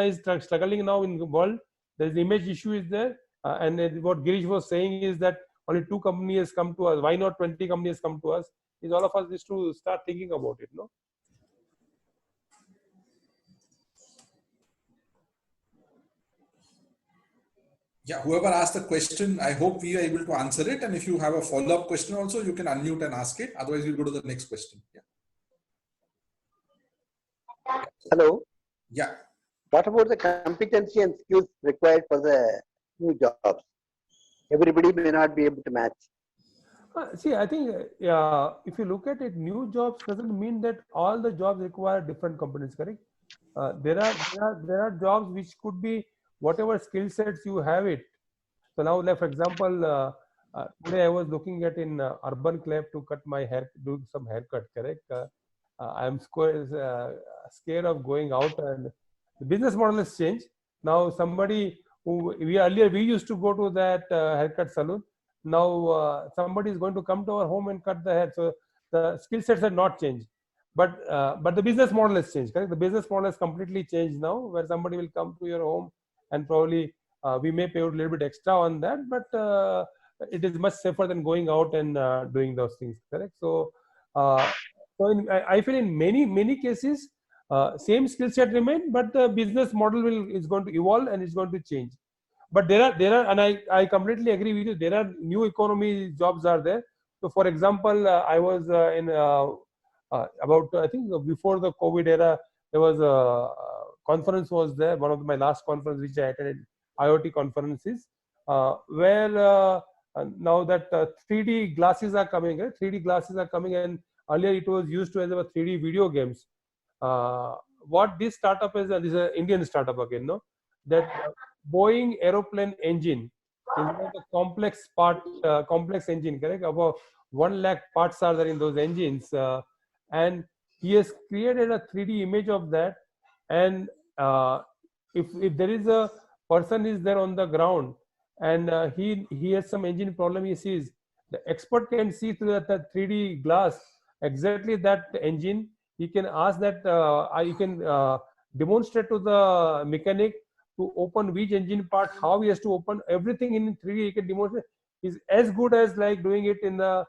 is struggling now in the world. There's image issue is there. And what Girish was saying is that only 2 companies come to us. Why not 20 companies come to us? Is all of us is to start thinking about it, no? Yeah, whoever asked the question, I hope we are able to answer it. And if you have a follow-up question also, you can unmute and ask it. Otherwise, we'll go to the next question. Yeah. Hello. Yeah. What about the competency and skills required for the new jobs? Everybody may not be able to match. See, I think if you look at it, new jobs doesn't mean that all the jobs require different competencies, correct? There are jobs which could be whatever skill sets you have it. So now, like for example, Today I was looking at in Urban Club to cut my hair, do some haircut, correct? I am scared of going out, and the business model has changed. Now somebody who earlier we used to go to that haircut salon. Now somebody is going to come to our home and cut the hair. So the skill sets have not changed, but the business model has changed. Correct? The business model has completely changed now, where somebody will come to your home and probably we may pay a little bit extra on that, but it is much safer than going out and doing those things. Correct? So, I feel in many cases, same skill set remain, but the business model is going to evolve and it's going to change. But there are, and I completely agree with you. There are new economy jobs are there. So, for example, I was in about I think before the COVID era, there was a conference was there. One of my last conference which I attended, IoT conferences, where now that 3D glasses are coming, right? 3D glasses are coming, and earlier it was used to as a 3D video games. What this startup is, this is an Indian startup again, no? That Boeing aeroplane engine is a complex engine, correct? About 1 lakh parts are there in those engines, and he has created a 3D image of that. And if there is a person is there on the ground, and he has some engine problem, he sees, the expert can see through that 3D glass exactly that engine. He can ask that you can demonstrate to the mechanic to open which engine part, how he has to open everything in 3D. He can demonstrate. Is as good as like doing it in the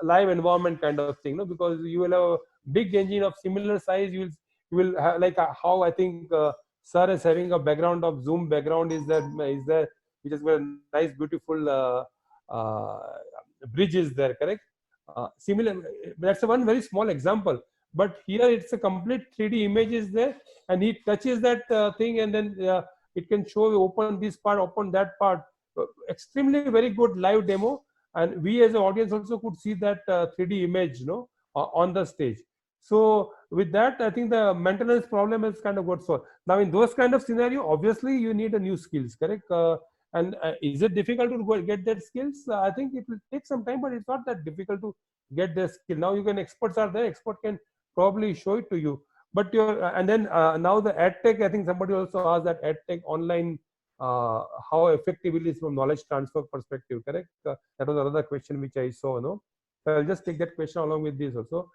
live environment kind of thing, no? Because you will have a big engine of similar size. You will have like how I think sir is having a background of Zoom background is there, which is a nice beautiful bridge is there, correct? Similar, that's one very small example, but here it's a complete 3D image is there, and he touches that thing, and then it can show you open this part, open that part. Extremely very good live demo, and we as an audience also could see that 3D image, on the stage. So with that, I think the maintenance problem is kind of got solved. Now in those kind of scenario, obviously you need a new skills, correct? And is it difficult to get that skills? I think it will take some time, but it's not that difficult to get the skill. Now you can, experts are there, expert can probably show it to you. But and then now the EdTech, I think somebody also asked that EdTech online, how effective it is from knowledge transfer perspective, correct? That was another question which I saw, no? So I'll just take that question along with this also.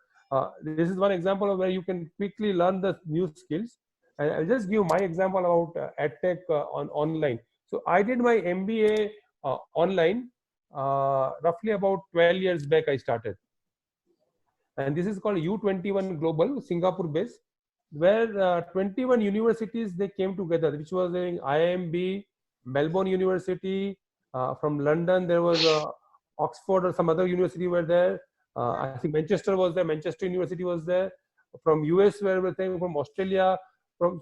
This is one example of where you can quickly learn the new skills. And I'll just give my example about EdTech on online. So I did my MBA online, roughly about 12 years back I started. And this is called U21 Global, Singapore based, where 21 universities, they came together, which was in IIMB, Melbourne University, from London, there was Oxford or some other university were there. I think Manchester was there, Manchester University was there. From US, where we came from Australia, from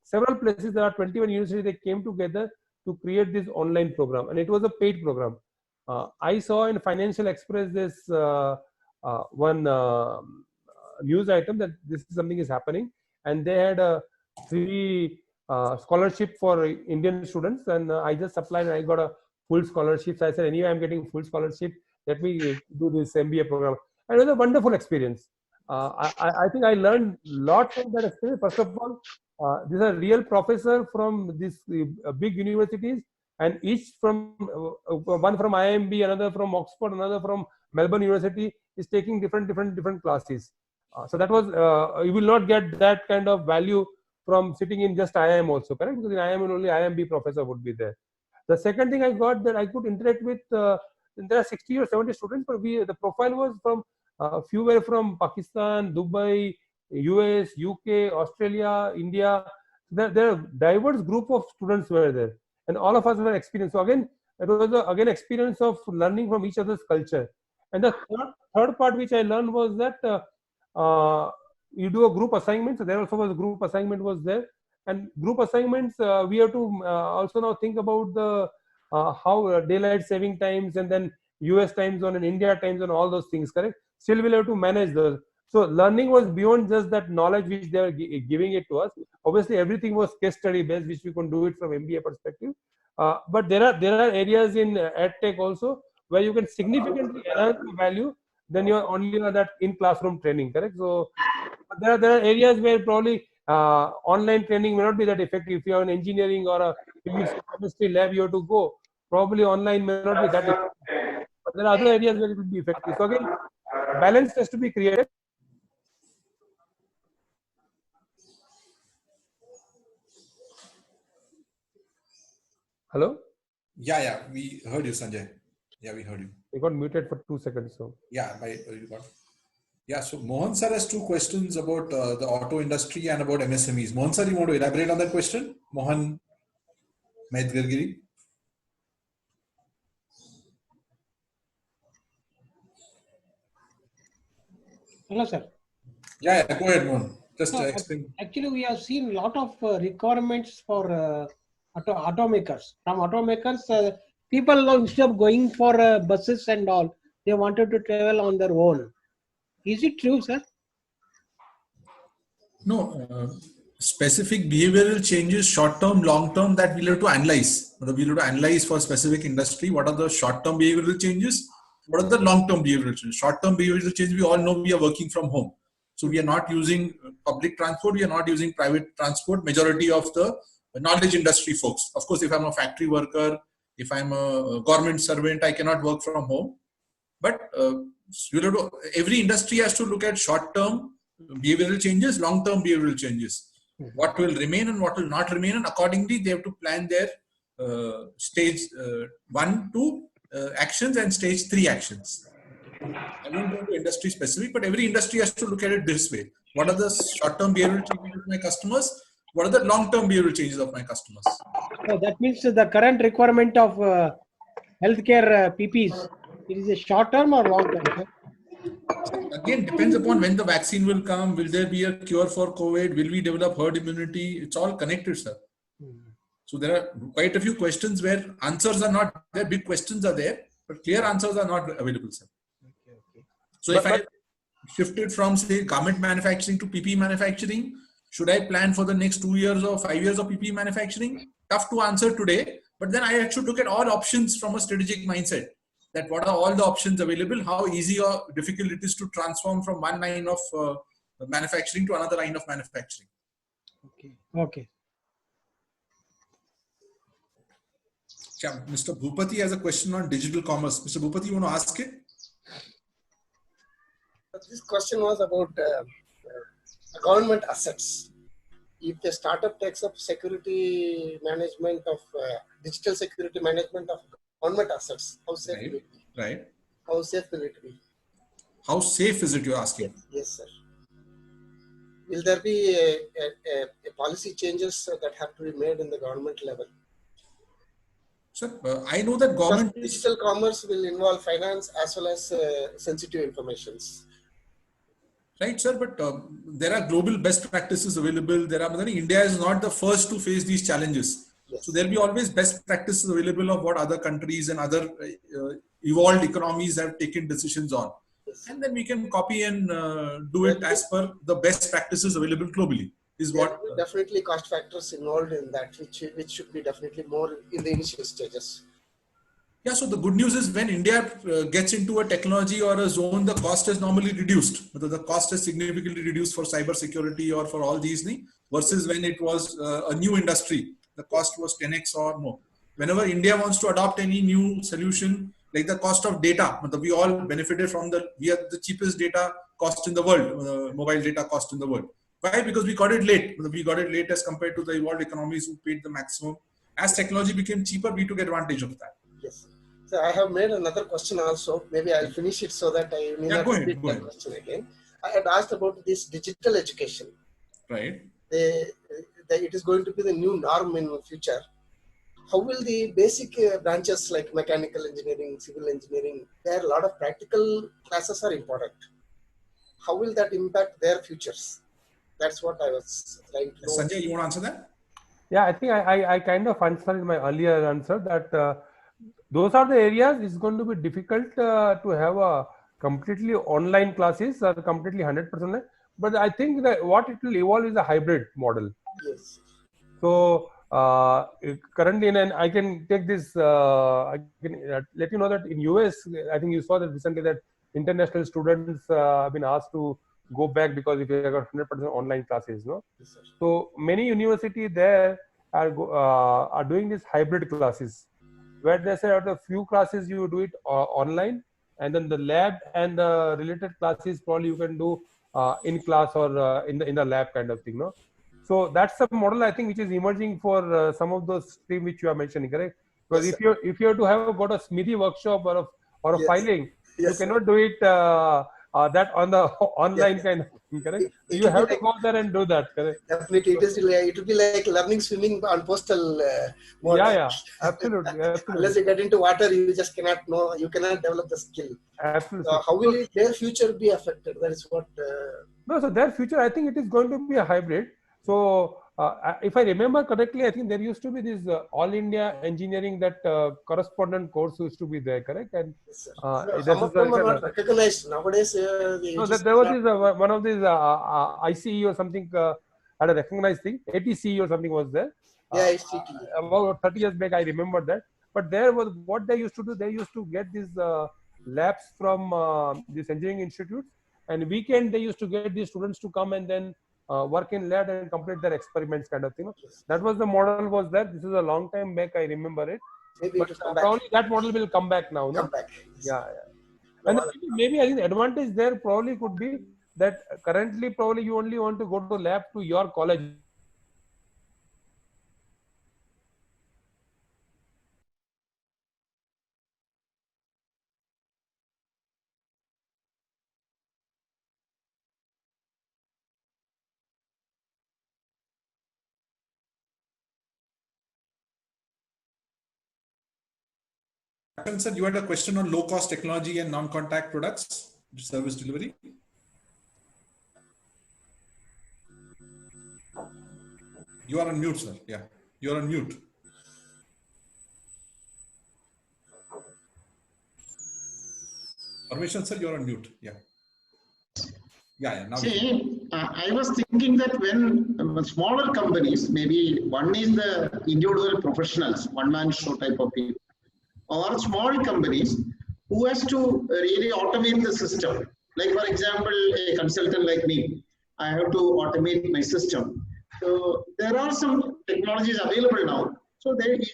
several places, there are 21 universities, they came together to create this online program, and it was a paid program. I saw in Financial Express this one news item that this is something is happening, and they had a free scholarship for Indian students, and I just applied and I got a full scholarship. So I said, anyway, I'm getting full scholarship, let me do this MBA program. And it was a wonderful experience. I think I learned a lot from that experience. First of all, these are real professors from these big universities, and each from one from IIMB, another from Oxford, another from Melbourne University is taking different classes. So that was you will not get that kind of value from sitting in just IIM also, correct? Because in IIM only IIMB professor would be there. The second thing I got that I could interact with, there are 60 or 70 students, but the profile was from few were from Pakistan, Dubai, US, UK, Australia, India. There are diverse group of students were there, and all of us were experienced. So again, it was again experience of learning from each other's culture. And the third part which I learned was that you do a group assignment. So there also was a group assignment was there, and group assignments we have to also now think about the how daylight saving times, and then US time zone and India time zone, all those things, correct? Still we'll have to manage those. So learning was beyond just that knowledge which they were giving it to us. Obviously, everything was case study based, which we can do it from MBA perspective. But there are areas in EdTech also where you can significantly enhance the value, then you are only on that in classroom training, correct? So there are areas where probably online training may not be that effective. If you have an engineering or a chemistry lab you have to go, probably online may not be that effective. But there are other areas where it will be effective. So again, balance has to be created. Hello? Yeah, we heard you, Sanjay. Yeah, we heard you. You got muted for 2 seconds. So You got. Yeah, so Mohan sir has two questions about the auto industry and about MSMEs. Mohan sir, you want to elaborate on that question? Mohan Maidgargiri. Hello, sir. Yeah, go ahead, Mohan. Just No, explain. actually, we have seen a lot of requirements for automakers. From automakers, people now, instead of going for buses and all, they wanted to travel on their own. Is it true, sir? No, specific behavioral changes, short term, long term, that we'll have to analyze. We'll have to analyze for specific industry. What are the short term behavioral changes? What are the long term behavioral changes? Short term behavioral changes, we all know we are working from home. So we are not using public transport. We are not using private transport. Majority of the knowledge industry folks. Of course, if I'm a factory worker, if I'm a government servant, I cannot work from home. But every industry has to look at short term behavioral changes, long term behavioral changes. What will remain and what will not remain, and accordingly they have to plan their stage 1, 2 actions and stage 3 actions. I won't go into industry specific, but every industry has to look at it this way. What are the short term behavioral changes of my customers? What are the long term behavioral changes of my customers? So that means the current requirement of healthcare PPs, it is a short term or long term? Again, depends upon when the vaccine will come. Will there be a cure for COVID? Will we develop herd immunity? It's all connected, sir. So there are quite a few questions where answers are not there. Big questions are there, but clear answers are not available, sir. So if I shifted from, say, garment manufacturing to PP manufacturing, should I plan for the next 2 years or 5 years of PP manufacturing? Tough to answer today, but then I should look at all options from a strategic mindset. That what are all the options available, how easy or difficult it is to transform from one line of manufacturing to another line of manufacturing. Okay. Mr. Bhupati has a question on digital commerce. Mr. Bhupati, you want to ask it? This question was about government assets. If the startup takes up security management of digital security management of government assets, how safe will it be? Right. How safe will it be? How safe is it, you're asking? Yes, sir. Will there be a policy changes that have to be made in the government level? Sir, I know that government... Because digital commerce will involve finance as well as sensitive informations. Right, sir, but there are global best practices available. India is not the first to face these challenges. Yes. So there will be always best practices available of what other countries and other evolved economies have taken decisions on. Yes. And then we can copy and do it as per the best practices available globally. Is there what will be definitely cost factors involved in that, which should be definitely more in the initial stages. Yeah, so the good news is when India gets into a technology or a zone, the cost is normally reduced. The cost is significantly reduced for cyber security or for all these things versus when it was a new industry. The cost was 10x or more. Whenever India wants to adopt any new solution, like the cost of data, we all benefited from we are the cheapest data cost in the world, mobile data cost in the world. Why? Because we got it late. We got it late as compared to the evolved economies who paid the maximum. As technology became cheaper, we took advantage of that. Yes. So I have made another question also. Maybe I'll finish it so that I may not repeat the question again. I had asked about this digital education. Right. It is going to be the new norm in the future. How will the basic branches like mechanical engineering, civil engineering, where a lot of practical classes are important, how will that impact their futures? That's what I was trying to know. Sanjay, you want to answer that? Yeah, I think I kind of answered in my earlier answer that those are the areas it's going to be difficult to have a completely online classes or completely 100%. But I think that what it will evolve is a hybrid model. Yes. So currently, and I can take this. I can let you know that in US, I think you saw that recently that international students have been asked to go back because if you got 100% online classes, no. So many universities there are doing these hybrid classes, where they say out of few classes you do it online, and then the lab and the related classes probably you can do in class or in the lab kind of thing, no. So that's the model I think which is emerging for some of those stream which you are mentioning, correct? Because Yes, if you have to have got a Smithy workshop or a Yes. filing, you Yes, cannot do it that on the online kind of thing, correct? It You will be have to like, go there and do that, correct? definitely, it will be like learning swimming on postal mode. Yeah, absolutely, Unless absolutely, you get into water, you just cannot know, you cannot develop the skill. absolutely. So how will their future be affected? That is what. No, so their future, I think it is going to be a hybrid. So, if I remember correctly, I think there used to be this All India Engineering that correspondent course used to be there, correct? And Yes, sir. that Some is of them are not recognized nowadays. no, there was this one of these ICE or something had a recognized thing. ATCE or something was there. Yeah, it's CT. About 30 years back, I remember that. But there was what they used to do. They used to get these labs from these engineering institutes, and weekend they used to get these students to come and then work in lab and complete their experiments, kind of thing. That was the model was there. This is a long time back. I remember it. Maybe But it will come back. probably that model will come back now. No? Come back. Yeah. And maybe I think the advantage there probably could be that currently probably you only want to go to lab to your college. Sir, you had a question on low-cost technology and non-contact products, service delivery. You are on mute, sir. Yeah, you are on mute. Permission, sir, you are on mute. Yeah. Now See, I was thinking that when smaller companies, maybe one is the individual professionals, one-man show type of people, or small companies who has to really automate the system. Like for example, a consultant like me, I have to automate my system. So there are some technologies available now. So there is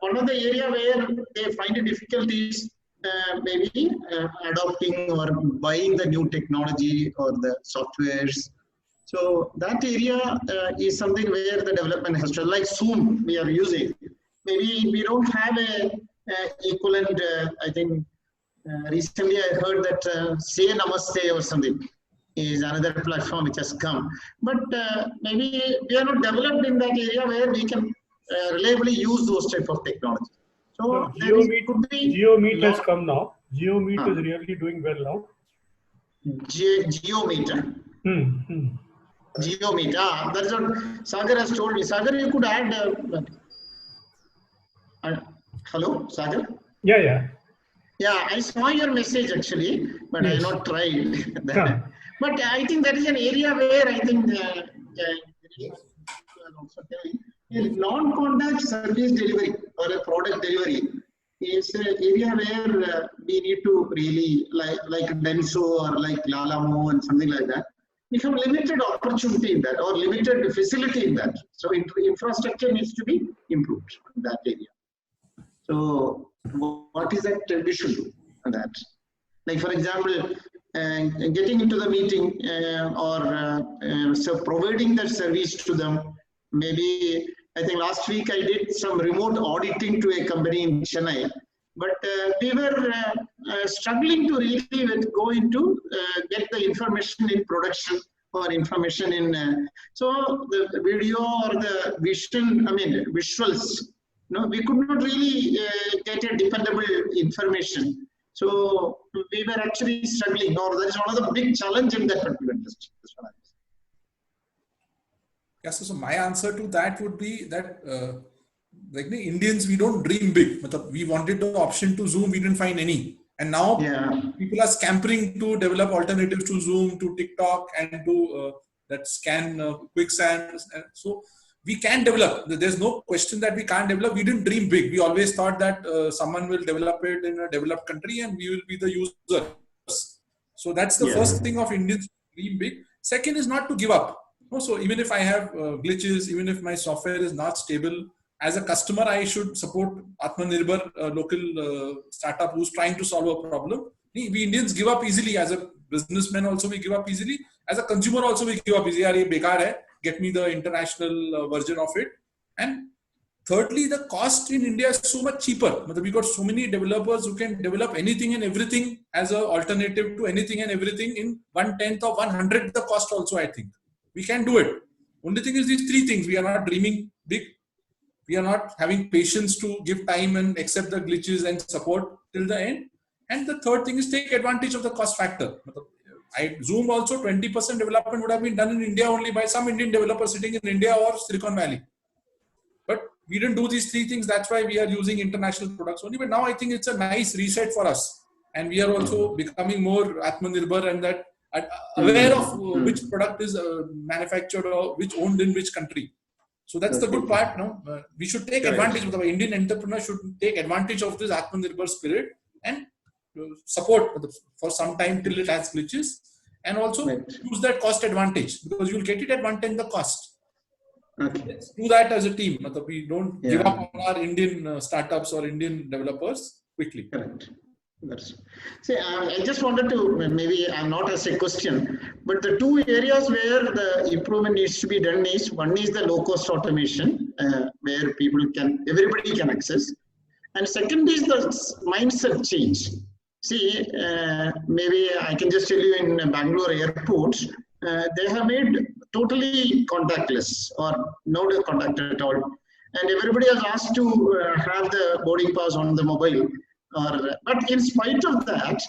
one of the area where they find it difficult is maybe adopting or buying the new technology or the softwares. So that area is something where the development has to, like Zoom we are using. Maybe we don't have a equivalent, I think recently I heard that Say Namaste or something is another platform which has come. But maybe we are not developed in that area where we can reliably use those type of technology. So GeoMeet has come now. GeoMeet is really doing well now. GeoMeet. GeoMeet. That's what Sagar has told me. Sagar, you could add. Hello, Sagar? Yeah. Yeah, I saw your message actually, but I not tried that. But I think that is an area where I think non-contact service delivery or a product delivery is an area where we need to really, like Denso or like Lalamo and something like that, we have limited opportunity in that or limited facility in that. So infrastructure needs to be improved in that area. So what is that we should do on that? Like for example, getting into the meeting so providing that service to them. Maybe I think last week I did some remote auditing to a company in Chennai, but we were struggling to really go into get the information in production or information in so the video or the vision, visuals. No, we could not really get a dependable information. So we were actually struggling, or that is one of the big challenge in that particular industry. Yes, so my answer to that would be that like the Indians, we don't dream big. We wanted the option to Zoom, we didn't find any. And now people are scampering to develop alternatives to Zoom, to TikTok, and to that quick scans. So we can develop. There's no question that we can't develop. We didn't dream big. We always thought that someone will develop it in a developed country and we will be the users. So that's the first thing of Indians, dream big. Second is not to give up. So even if I have glitches, even if my software is not stable, as a customer, I should support Atmanirbhar, a local startup who's trying to solve a problem. We Indians give up easily. As a businessman also, we give up easily. As a consumer also, we give up easily. Yaar, ye bekar hai. Get me the international version of it. And thirdly, the cost in India is so much cheaper. We got so many developers who can develop anything and everything as an alternative to anything and everything in 1/10 or 1/100 the cost also, I think. We can do it. Only thing is these three things. We are not dreaming big. We are not having patience to give time and accept the glitches and support till the end. And the third thing is take advantage of the cost factor. Zoom also 20% development would have been done in India only by some Indian developer sitting in India or Silicon Valley. But we didn't do these three things. That's why we are using international products only. But now I think it's a nice reset for us. And we are also becoming more Atmanirbhar and that aware of which product is manufactured or which owned in which country. So that's the good part. No, we should take advantage of the Indian entrepreneur should take advantage of this Atmanirbhar spirit and support for some time till it has glitches, and also use that cost advantage because you'll get it at 1/10 the cost. Let's do that as a team. We don't give up on our Indian startups or Indian developers quickly. Correct. See, I just wanted to, maybe I'm not as a question, but the two areas where the improvement needs to be done is, one is the low-cost automation, where everybody can access. And second is the mindset change. See, maybe I can just tell you in Bangalore airport, they have made totally contactless or no contact at all. And everybody has asked to have the boarding pass on the mobile. But in spite of that,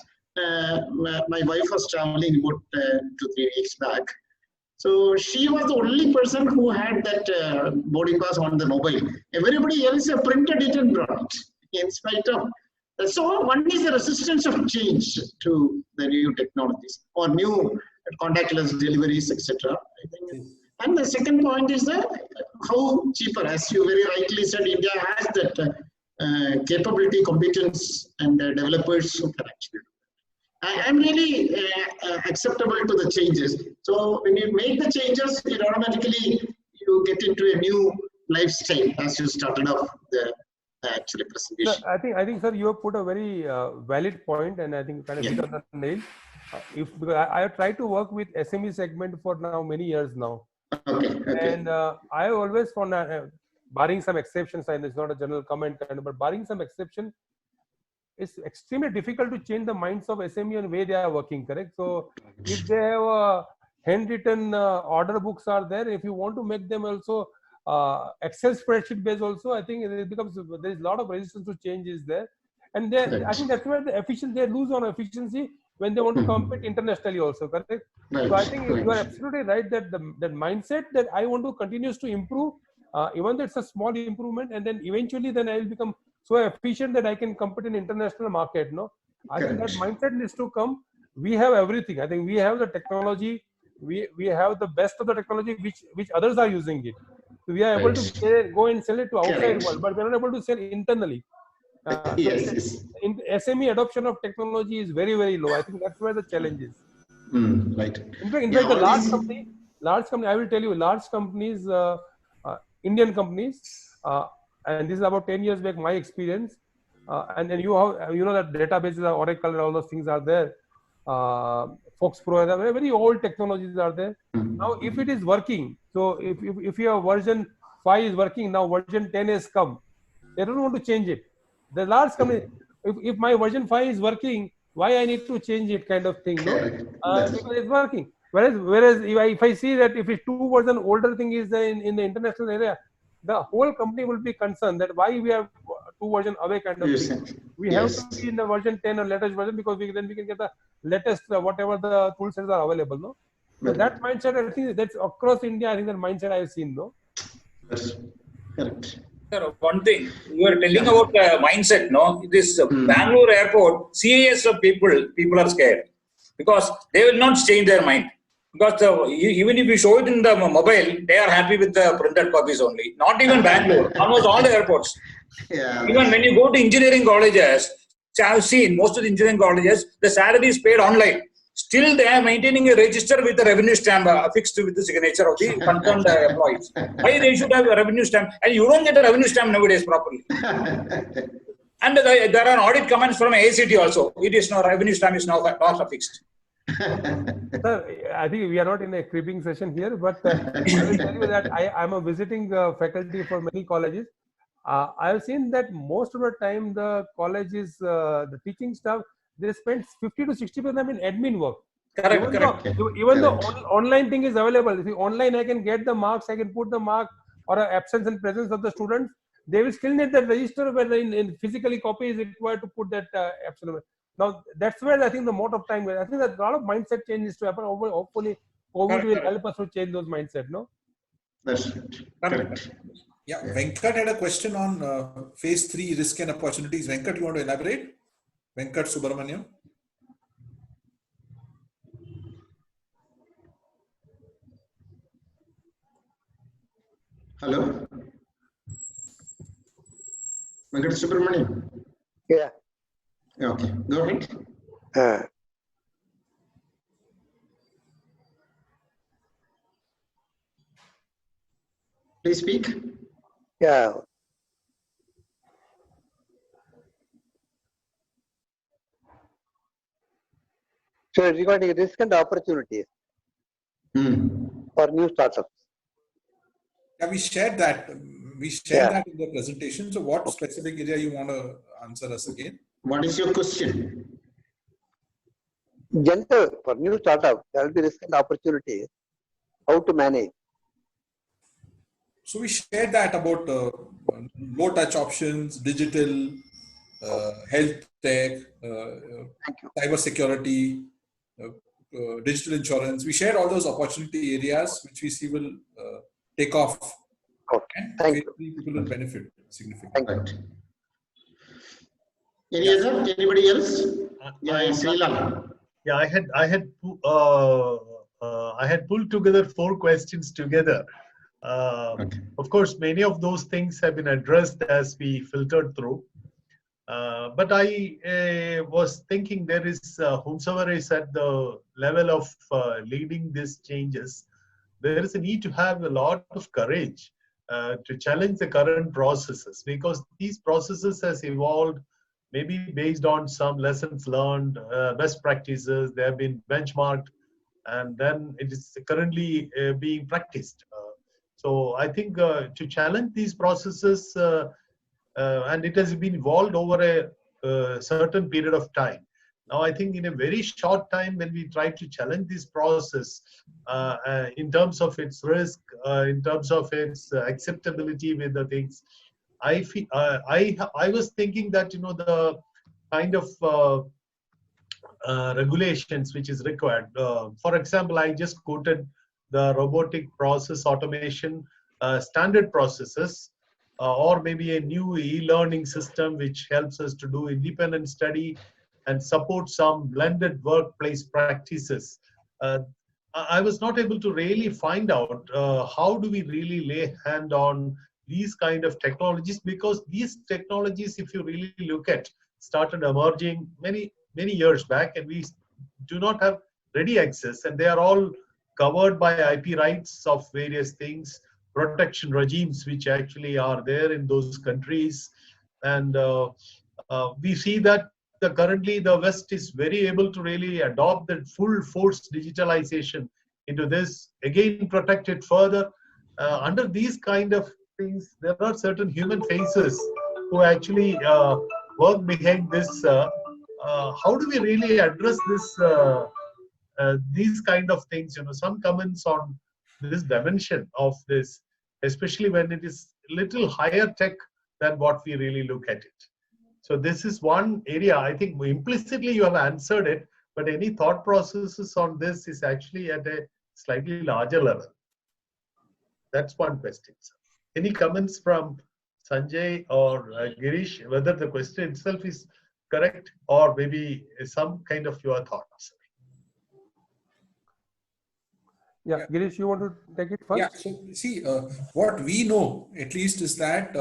my wife was traveling about 2-3 weeks back. So she was the only person who had that boarding pass on the mobile. Everybody else printed it and brought it in spite of. So one is the resistance of change to the new technologies or new contactless deliveries, etc. And the second point is how cheaper, as you very rightly said, India has that capability, competence, and developers who can actually do that. I'm really acceptable to the changes. So when you make the changes, it automatically you get into a new lifestyle as you started off the actually presentation. I think, sir, you have put a very valid point, and I think kind of hit on the nail. Because I have tried to work with SME segment for now many years now. And I have always found that, barring some exceptions, and it's not a general comment, but barring some exception, it's extremely difficult to change the minds of SME and way they are working, correct? So if they have handwritten order books are there, if you want to make them also Excel spreadsheet based also, I think it becomes, there is a lot of resistance to change is there. And I think that's where the efficiency, they lose on efficiency when they want to compete internationally also, correct? So I think you are absolutely right that the mindset that I want to continues to improve, even though it's a small improvement, and then eventually then I will become so efficient that I can compete in international market. No, I think that mindset needs to come. We have everything. I think we have the technology. We have the best of the technology, which others are using it. So we are able to go and sell it to outside world, but we are not able to sell internally. In SME adoption of technology is very, very low. I think that's where the challenge is. Right. In fact, the large company, I will tell you, large companies, Indian companies, and this is about 10 years back, my experience. And then you know that databases are Oracle and all those things are there. Fox Pro, very old technologies are there. Now, if it is working, so if your version 5 is working, now version 10 has come. They don't want to change it. The large company, if my version 5 is working, why I need to change it, kind of thing, no? Because it's working. Whereas if I see that if it's 2 version older thing is in the international area, the whole company will be concerned that why we have 2 version away, kind of thing. We have to be in the version 10 or latest version, because then we can get the latest whatever the tool sets are available, no? So that mindset, I think that's across India. I think that mindset I have seen, no? Correct. Sir, one thing you are telling about mindset, no? This Bangalore airport, CAS of people are scared because they will not change their mind. Because even if you show it in the mobile, they are happy with the printed copies only. Not even Bangalore, almost all the airports. Yeah. Even when you go to engineering colleges, I've seen most of the engineering colleges, the salary is paid online. Still, they are maintaining a register with a revenue stamp affixed with the signature of the concerned employees. Why they should have a revenue stamp? And you don't get a revenue stamp nowadays properly. And there are audit comments from ACT also. It is now revenue stamp is now not affixed. Sir, I think we are not in a creeping session here, but I will tell you that I'm a visiting faculty for many colleges. I have seen that most of the time the colleges, the teaching staff, they spend 50 to 60% in admin work. Correct, Even though online thing is available. If online I can get the marks, I can put the mark or absence and presence of the students. They will still need that register where in physically copy is required to put that absence. Now that's where I think the amount of time. I think that a lot of mindset changes to happen. Hopefully, COVID will help us to change those mindset. No. That's correct. Yeah, Venkat had a question on phase 3 risk and opportunities. Venkat, you want to elaborate? Venkat Subramaniam. Hello. Venkat Subramaniam. Yeah. Okay, go ahead. Please speak. Yeah. So regarding risk and opportunities for new startups. Yeah, we shared that. We shared that in the presentation. So what specific area you want to answer us again? What is your question? General, for new startup, there will be risk and opportunities. How to manage? So we shared that about low touch options, digital, health tech, cyber security, digital insurance. We shared all those opportunity areas which we see will take off. Okay. And people will benefit significantly. Anybody else? Yeah, I had pulled together 4 questions together. Of course, many of those things have been addressed as we filtered through. But I was thinking there is, whomsoever is at the level of leading these changes, there is a need to have a lot of courage to challenge the current processes, because these processes has evolved maybe based on some lessons learned, best practices, they have been benchmarked, and then it is currently being practiced. So I think to challenge these processes, and it has been evolved over a certain period of time. Now, I think in a very short time, when we try to challenge this process in terms of its risk, in terms of its acceptability with the things, I feel I was thinking that the kind of regulations which is required. For example, I just quoted the robotic process automation standard processes, or maybe a new e-learning system which helps us to do independent study and support some blended workplace practices. I was not able to really find out how do we really lay hand on these kind of technologies, because these technologies, if you really look at, started emerging many years back, and we do not have ready access, and they are all covered by IP rights of various things, protection regimes which actually are there in those countries. And we see that currently the West is very able to really adopt the full force digitalization into this, again protect it further. Under these kind of things, there are certain human faces who actually work behind this. How do we really address this? These kind of things, some comments on this dimension of this, especially when it is little higher tech than what we really look at it. So this is one area. I think implicitly you have answered it, but any thought processes on this is actually at a slightly larger level. That's one question, sir. Any comments from Sanjay or Girish, whether the question itself is correct or maybe some kind of your thoughts? Yeah, Girish, you want to take it first? Yeah, so see, what we know at least is that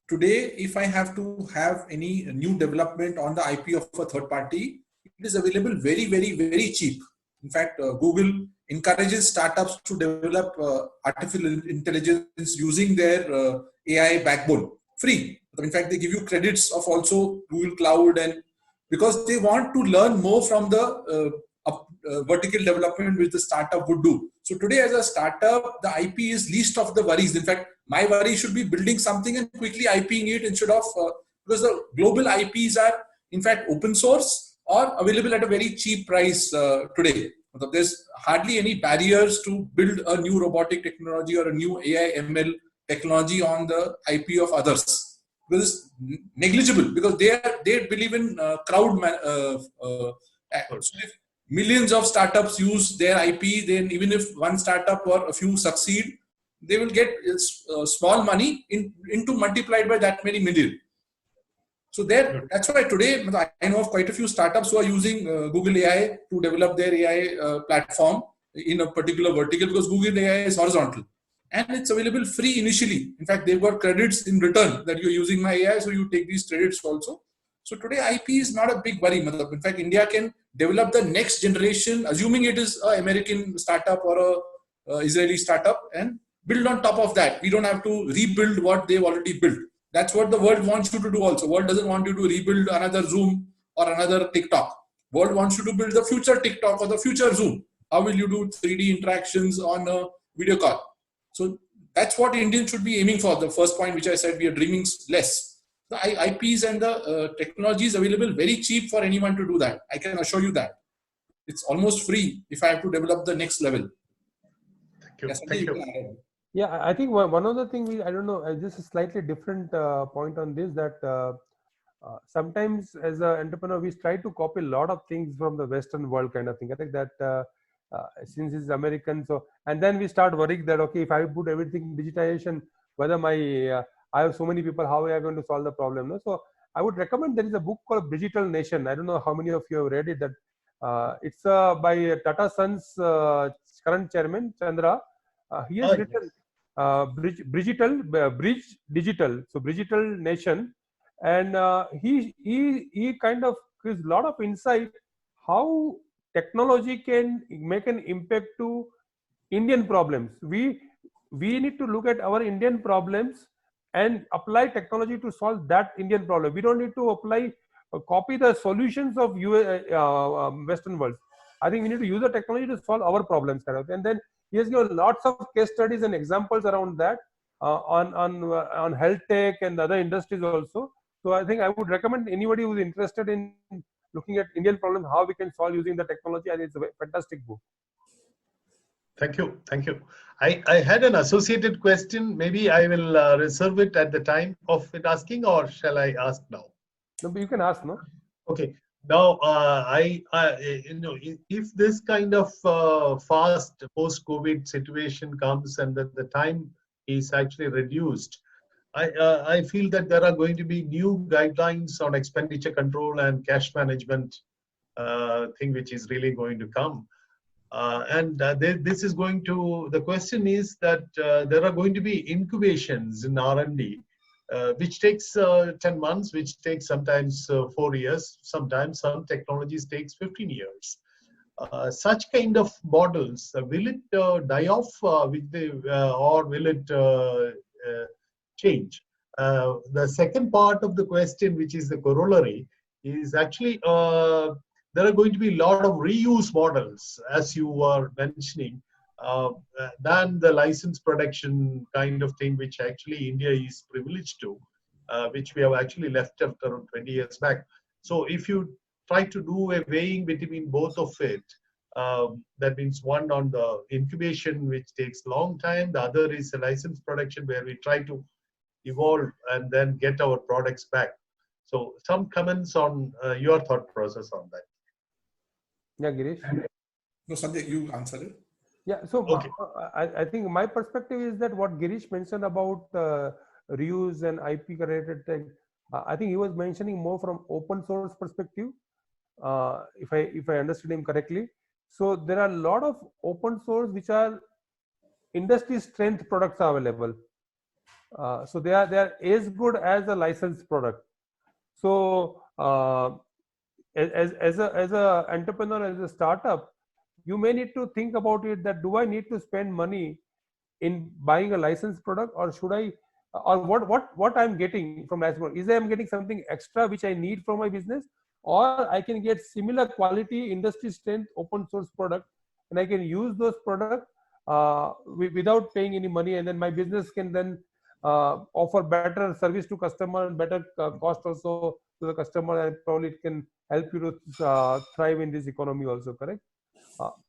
today, if I have to have any new development on the IP of a third party, it is available very, very, very cheap. In fact, Google encourages startups to develop artificial intelligence using their AI backbone free. In fact, they give you credits of also Google Cloud, and because they want to learn more from the vertical development which the startup would do. So today as a startup, the IP is least of the worries. In fact, my worry should be building something and quickly IPing it instead of, because the global IPs are in fact open source or available at a very cheap price today. There's hardly any barriers to build a new robotic technology or a new AI ML technology on the IP of others. Because it's negligible, because they believe in crowd. So if millions of startups use their IP, then even if one startup or a few succeed, they will get small money into multiplied by that many million. So that's why today I know of quite a few startups who are using Google AI to develop their AI platform in a particular vertical, because Google AI is horizontal and it's available free initially. In fact, they've got credits in return that you're using my AI, so you take these credits also. So today IP is not a big worry. In fact, India can develop the next generation, assuming it is an American startup or a Israeli startup, and build on top of that. We don't have to rebuild what they've already built. That's what the world wants you to do also. World doesn't want you to rebuild another Zoom or another TikTok. World wants you to build the future TikTok or the future Zoom. How will you do 3D interactions on a video call? So that's what Indians should be aiming for. The first point which I said, we are dreaming less. The IPs and the technology is available very cheap for anyone to do that. I can assure you that. It's almost free if I have to develop the next level. Thank you. Yes, Thank you. Yeah, I think one of the things I don't know, just a slightly different point on this, that sometimes as an entrepreneur, we try to copy a lot of things from the Western world kind of thing. I think that since it's American, so, and then we start worrying that, okay, if I put everything digitization, whether I have so many people, how are I going to solve the problem? No? So I would recommend, there is a book called Digital Nation. I don't know how many of you have read it. That it's by Tata Sons current chairman, Chandra. He has written Bridge Digital, so Digital Nation, and he kind of gives a lot of insight how technology can make an impact to Indian problems. We need to look at our Indian problems and apply technology to solve that Indian problem. We don't need to apply copy the solutions of Western world. I think we need to use the technology to solve our problems, and then he has given lots of case studies and examples around that on health tech and other industries also. So I think I would recommend anybody who is interested in looking at Indian problems, how we can solve using the technology, and it's a fantastic book. Thank you. Thank you. I had an associated question. Maybe I will reserve it at the time of it asking, or shall I ask now? No, but you can ask, no? Okay. Now, if this kind of fast post-COVID situation comes and that the time is actually reduced, I feel that there are going to be new guidelines on expenditure control and cash management thing, which is really going to come. This is going to, the question is that there are going to be incubations in R&D, which takes 10 months, which takes sometimes 4 years, sometimes some technologies takes 15 years. Such kind of models, will it die off or will it change? The second part of the question, which is the corollary, is actually there are going to be a lot of reuse models, as you were mentioning, than the license production kind of thing, which actually India is privileged to, which we have actually left after around 20 years back. So if you try to do a weighing between both of it, that means one on the incubation, which takes a long time, the other is the license production, where we try to evolve and then get our products back. So some comments on your thought process on that. Yeah, Girish. No, Sanjay, you answer it. Yeah, so okay. I think my perspective is that what Girish mentioned about reuse and IP related thing, I think he was mentioning more from open source perspective, if I understood him correctly. So there are a lot of open source which are industry strength products are available. So they are as good as a licensed product. So as a entrepreneur, as a startup, you may need to think about it that do I need to spend money in buying a licensed product, or should I, or what I'm getting from licensed product? Is I'm getting something extra which I need for my business, or I can get similar quality industry strength open source product and I can use those products without paying any money, and then my business can then offer better service to customer and better cost also to the customer, and probably it can help you to thrive in this economy also, correct?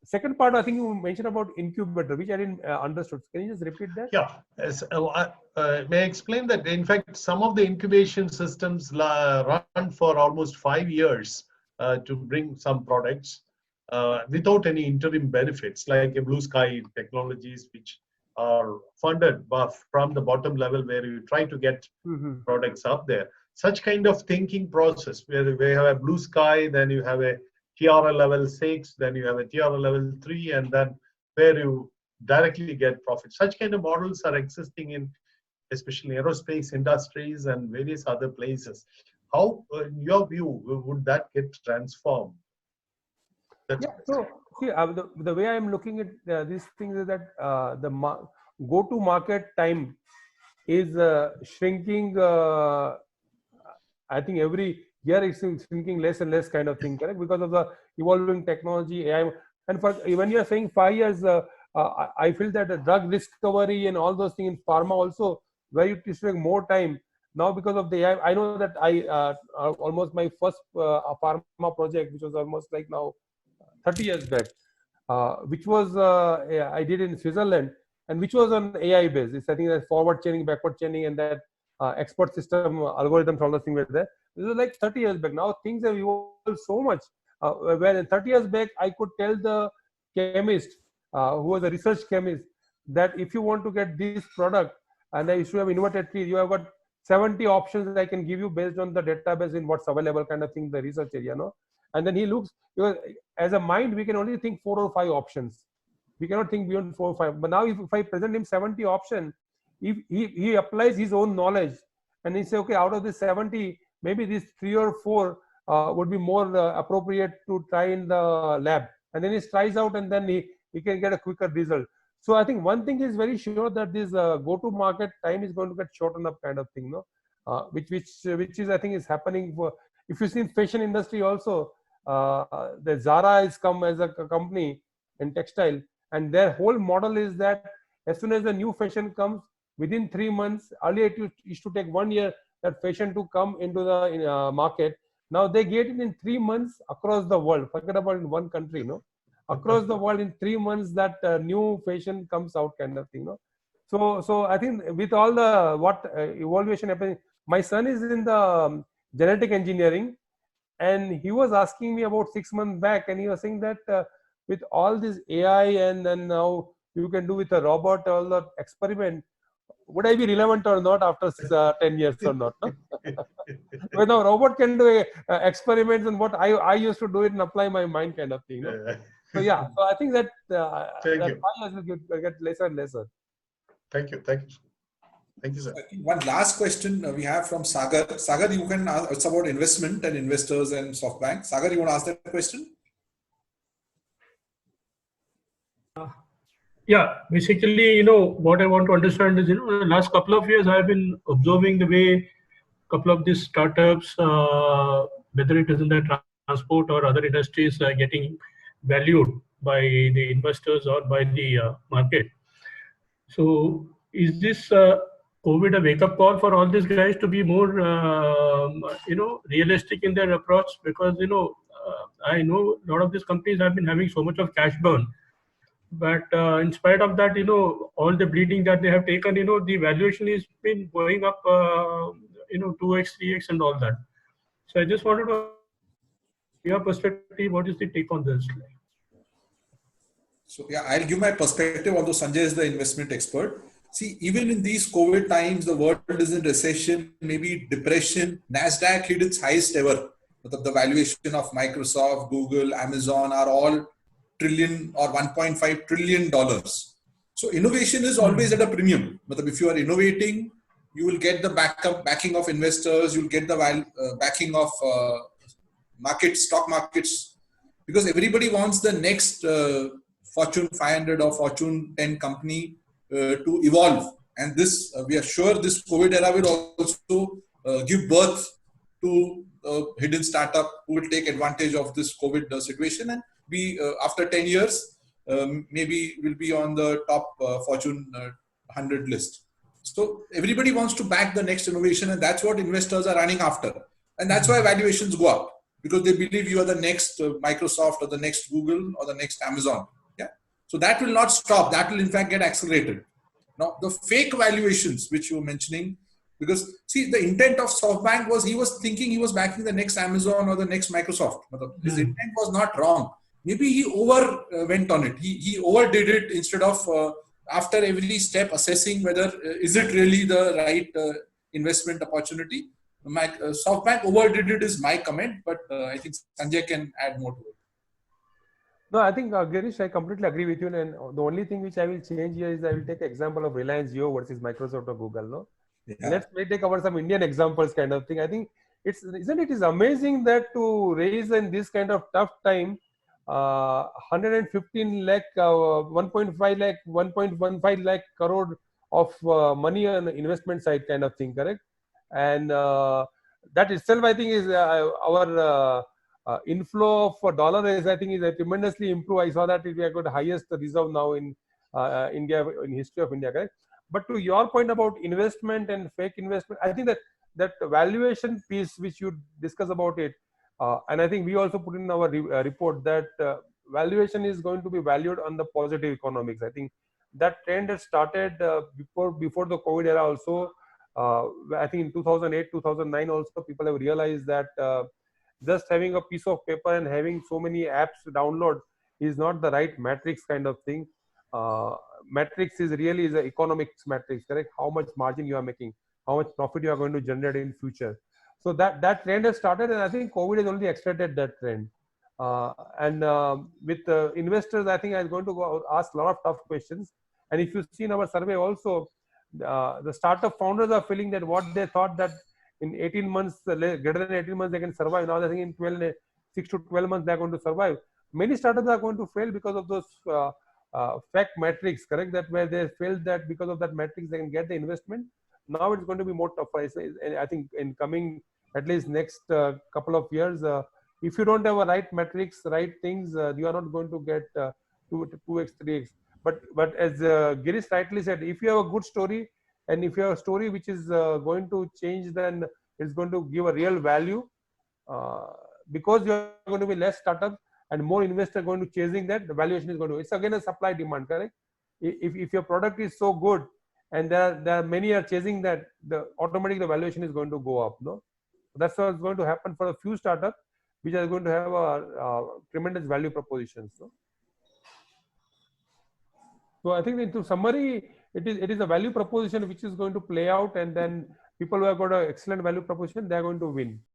Second part, I think you mentioned about incubator, which I didn't understood. Can you just repeat that? Yeah. May I explain that? In fact, some of the incubation systems run for almost 5 years to bring some products without any interim benefits, like a Blue Sky Technologies, which are funded from the bottom level, where you try to get products up there. Such kind of thinking process, where we have a Blue Sky, then you have a TRL level 6, then you have a TRL level 3, and then where you directly get profit. Such kind of models are existing in especially aerospace industries and various other places. How, in your view, would that get transformed? Yeah, so see, the way I'm looking at these things is that the go-to-market time is shrinking. I think every year it's shrinking less and less, kind of thing, correct? Because of the evolving technology, AI. And for when you're saying 5 years, I feel that the drug discovery and all those things in pharma also, where it is taking more time now because of the AI. I know that almost my first pharma project, which was almost like now 30 years back, which was I did in Switzerland, and which was on AI based. It's, I think, that forward chaining, backward chaining, and that expert system algorithms, all those things were there. This was like 30 years back. Now things have evolved so much. Where 30 years back, I could tell the chemist who was a research chemist that if you want to get this product, and I used to have inverted tree, you have got 70 options that I can give you based on the database in what's available, kind of thing, the research area, no? And then he looks, because as a mind, we can only think 4 or 5 options. We cannot think beyond 4 or 5. But now if I present him 70 options, if he applies his own knowledge and he say, okay, out of this 70, maybe these 3 or 4 would be more appropriate to try in the lab. And then he tries out, and then he can get a quicker result. So I think one thing is very sure, that this go-to-market time is going to get shortened up, kind of thing, no? Which is, I think, is happening for, if you see in fashion industry also, the Zara has come as a company in textile, and their whole model is that as soon as the new fashion comes, within 3 months, earlier it used to take 1 year that fashion to come into the market. Now they get it in 3 months across the world. Forget about in one country, no? Across the world in 3 months that new fashion comes out, kind of thing, no? So I think with all the evaluation happening, my son is in the genetic engineering, and he was asking me about 6 months back, and he was saying that with all this AI and then now you can do with a robot all the experiment, would I be relevant or not after 10 years or not? No? When a robot can do experiments, and what I used to do it and apply my mind, kind of thing. No? So yeah, so I think that that 5 years will get lesser and lesser. Thank you, sir. I think one last question we have from Sagar. Sagar, you can ask. It's about investment and investors and SoftBank. Sagar, you want to ask that question? Yeah, basically, what I want to understand is, the last couple of years I've been observing the way a couple of these startups, whether it is in the transport or other industries, are getting valued by the investors or by the market. So is this COVID a wake-up call for all these guys to be more, realistic in their approach? Because, I know a lot of these companies have been having so much of cash burn. But in spite of that, all the bleeding that they have taken, the valuation has been going up, 2x, 3x and all that. So I just wanted to, your perspective, what is the take on this? So yeah, I'll give my perspective, although Sanjay is the investment expert. See, even in these COVID times, the world is in recession, maybe depression. NASDAQ hit its highest ever. The valuation of Microsoft, Google, Amazon are all trillion or 1.5 trillion dollars. So innovation is always at a premium. But if you are innovating, you will get the backing of investors, you'll get the backing of stock markets, because everybody wants the next Fortune 500 or Fortune 10 company to evolve. And this, we are sure this COVID era will also give birth to a hidden startup who will take advantage of this COVID situation, and we after 10 years maybe will be on the top Fortune 100 list. So everybody wants to back the next innovation, and that's what investors are running after. And that's why valuations go up, because they believe you are the next Microsoft or the next Google or the next Amazon. Yeah. So that will not stop. That will in fact get accelerated. Now, the fake valuations which you were mentioning, because see, the intent of SoftBank was, he was thinking he was backing the next Amazon or the next Microsoft. His intent was not wrong. Maybe he went on it. He overdid it, instead of after every step assessing whether is it really the right investment opportunity. SoftBank overdid it is my comment, but I think Sanjay can add more to it. No, I think Girish, I completely agree with you. And the only thing which I will change here is I will take example of Reliance Jio versus Microsoft or Google. No, let's take our some Indian examples kind of thing. I think isn't it is amazing that to raise in this kind of tough time, 115 lakh, 1.5 lakh, 1.15 lakh crore of money on the investment side kind of thing, correct? And that itself, I think, is our inflow for dollar is, I think, is tremendously improved. I saw that we have got the highest reserve now in India, in history of India, correct? But to your point about investment and fake investment, I think that valuation piece which you discuss about it, and I think we also put in our report that valuation is going to be valued on the positive economics. I think that trend has started before the COVID era also. I think in 2008, 2009 also people have realized that just having a piece of paper and having so many apps to download is not the right matrix kind of thing. Matrix is really the economics matrix, correct? How much margin you are making, how much profit you are going to generate in future. So that trend has started, and I think COVID has only accelerated that trend. With investors, I think I'm going to go ask a lot of tough questions. And if you see in our survey also, the startup founders are feeling that what they thought that in 18 months, greater than 18 months, they can survive. Now they think in 6 to 12 months, they're going to survive. Many startups are going to fail because of those fake metrics, correct? That where they felt that because of that metrics, they can get the investment. Now it's going to be more tougher. I think in coming at least next couple of years, if you don't have a right metrics, right things, you are not going to get 2x, 3x. But as Girish rightly said, if you have a good story, and if you have a story which is going to change, then it's going to give a real value, because you're going to be less startups and more investors going to chasing that, the valuation is going to, it's again a supply demand, correct? If your product is so good and there are many are chasing that, automatically the valuation is going to go up. No, that's what's going to happen for a few startups which are going to have a tremendous value propositions. So I think into summary, it is a value proposition which is going to play out, and then people who have got an excellent value proposition, they are going to win.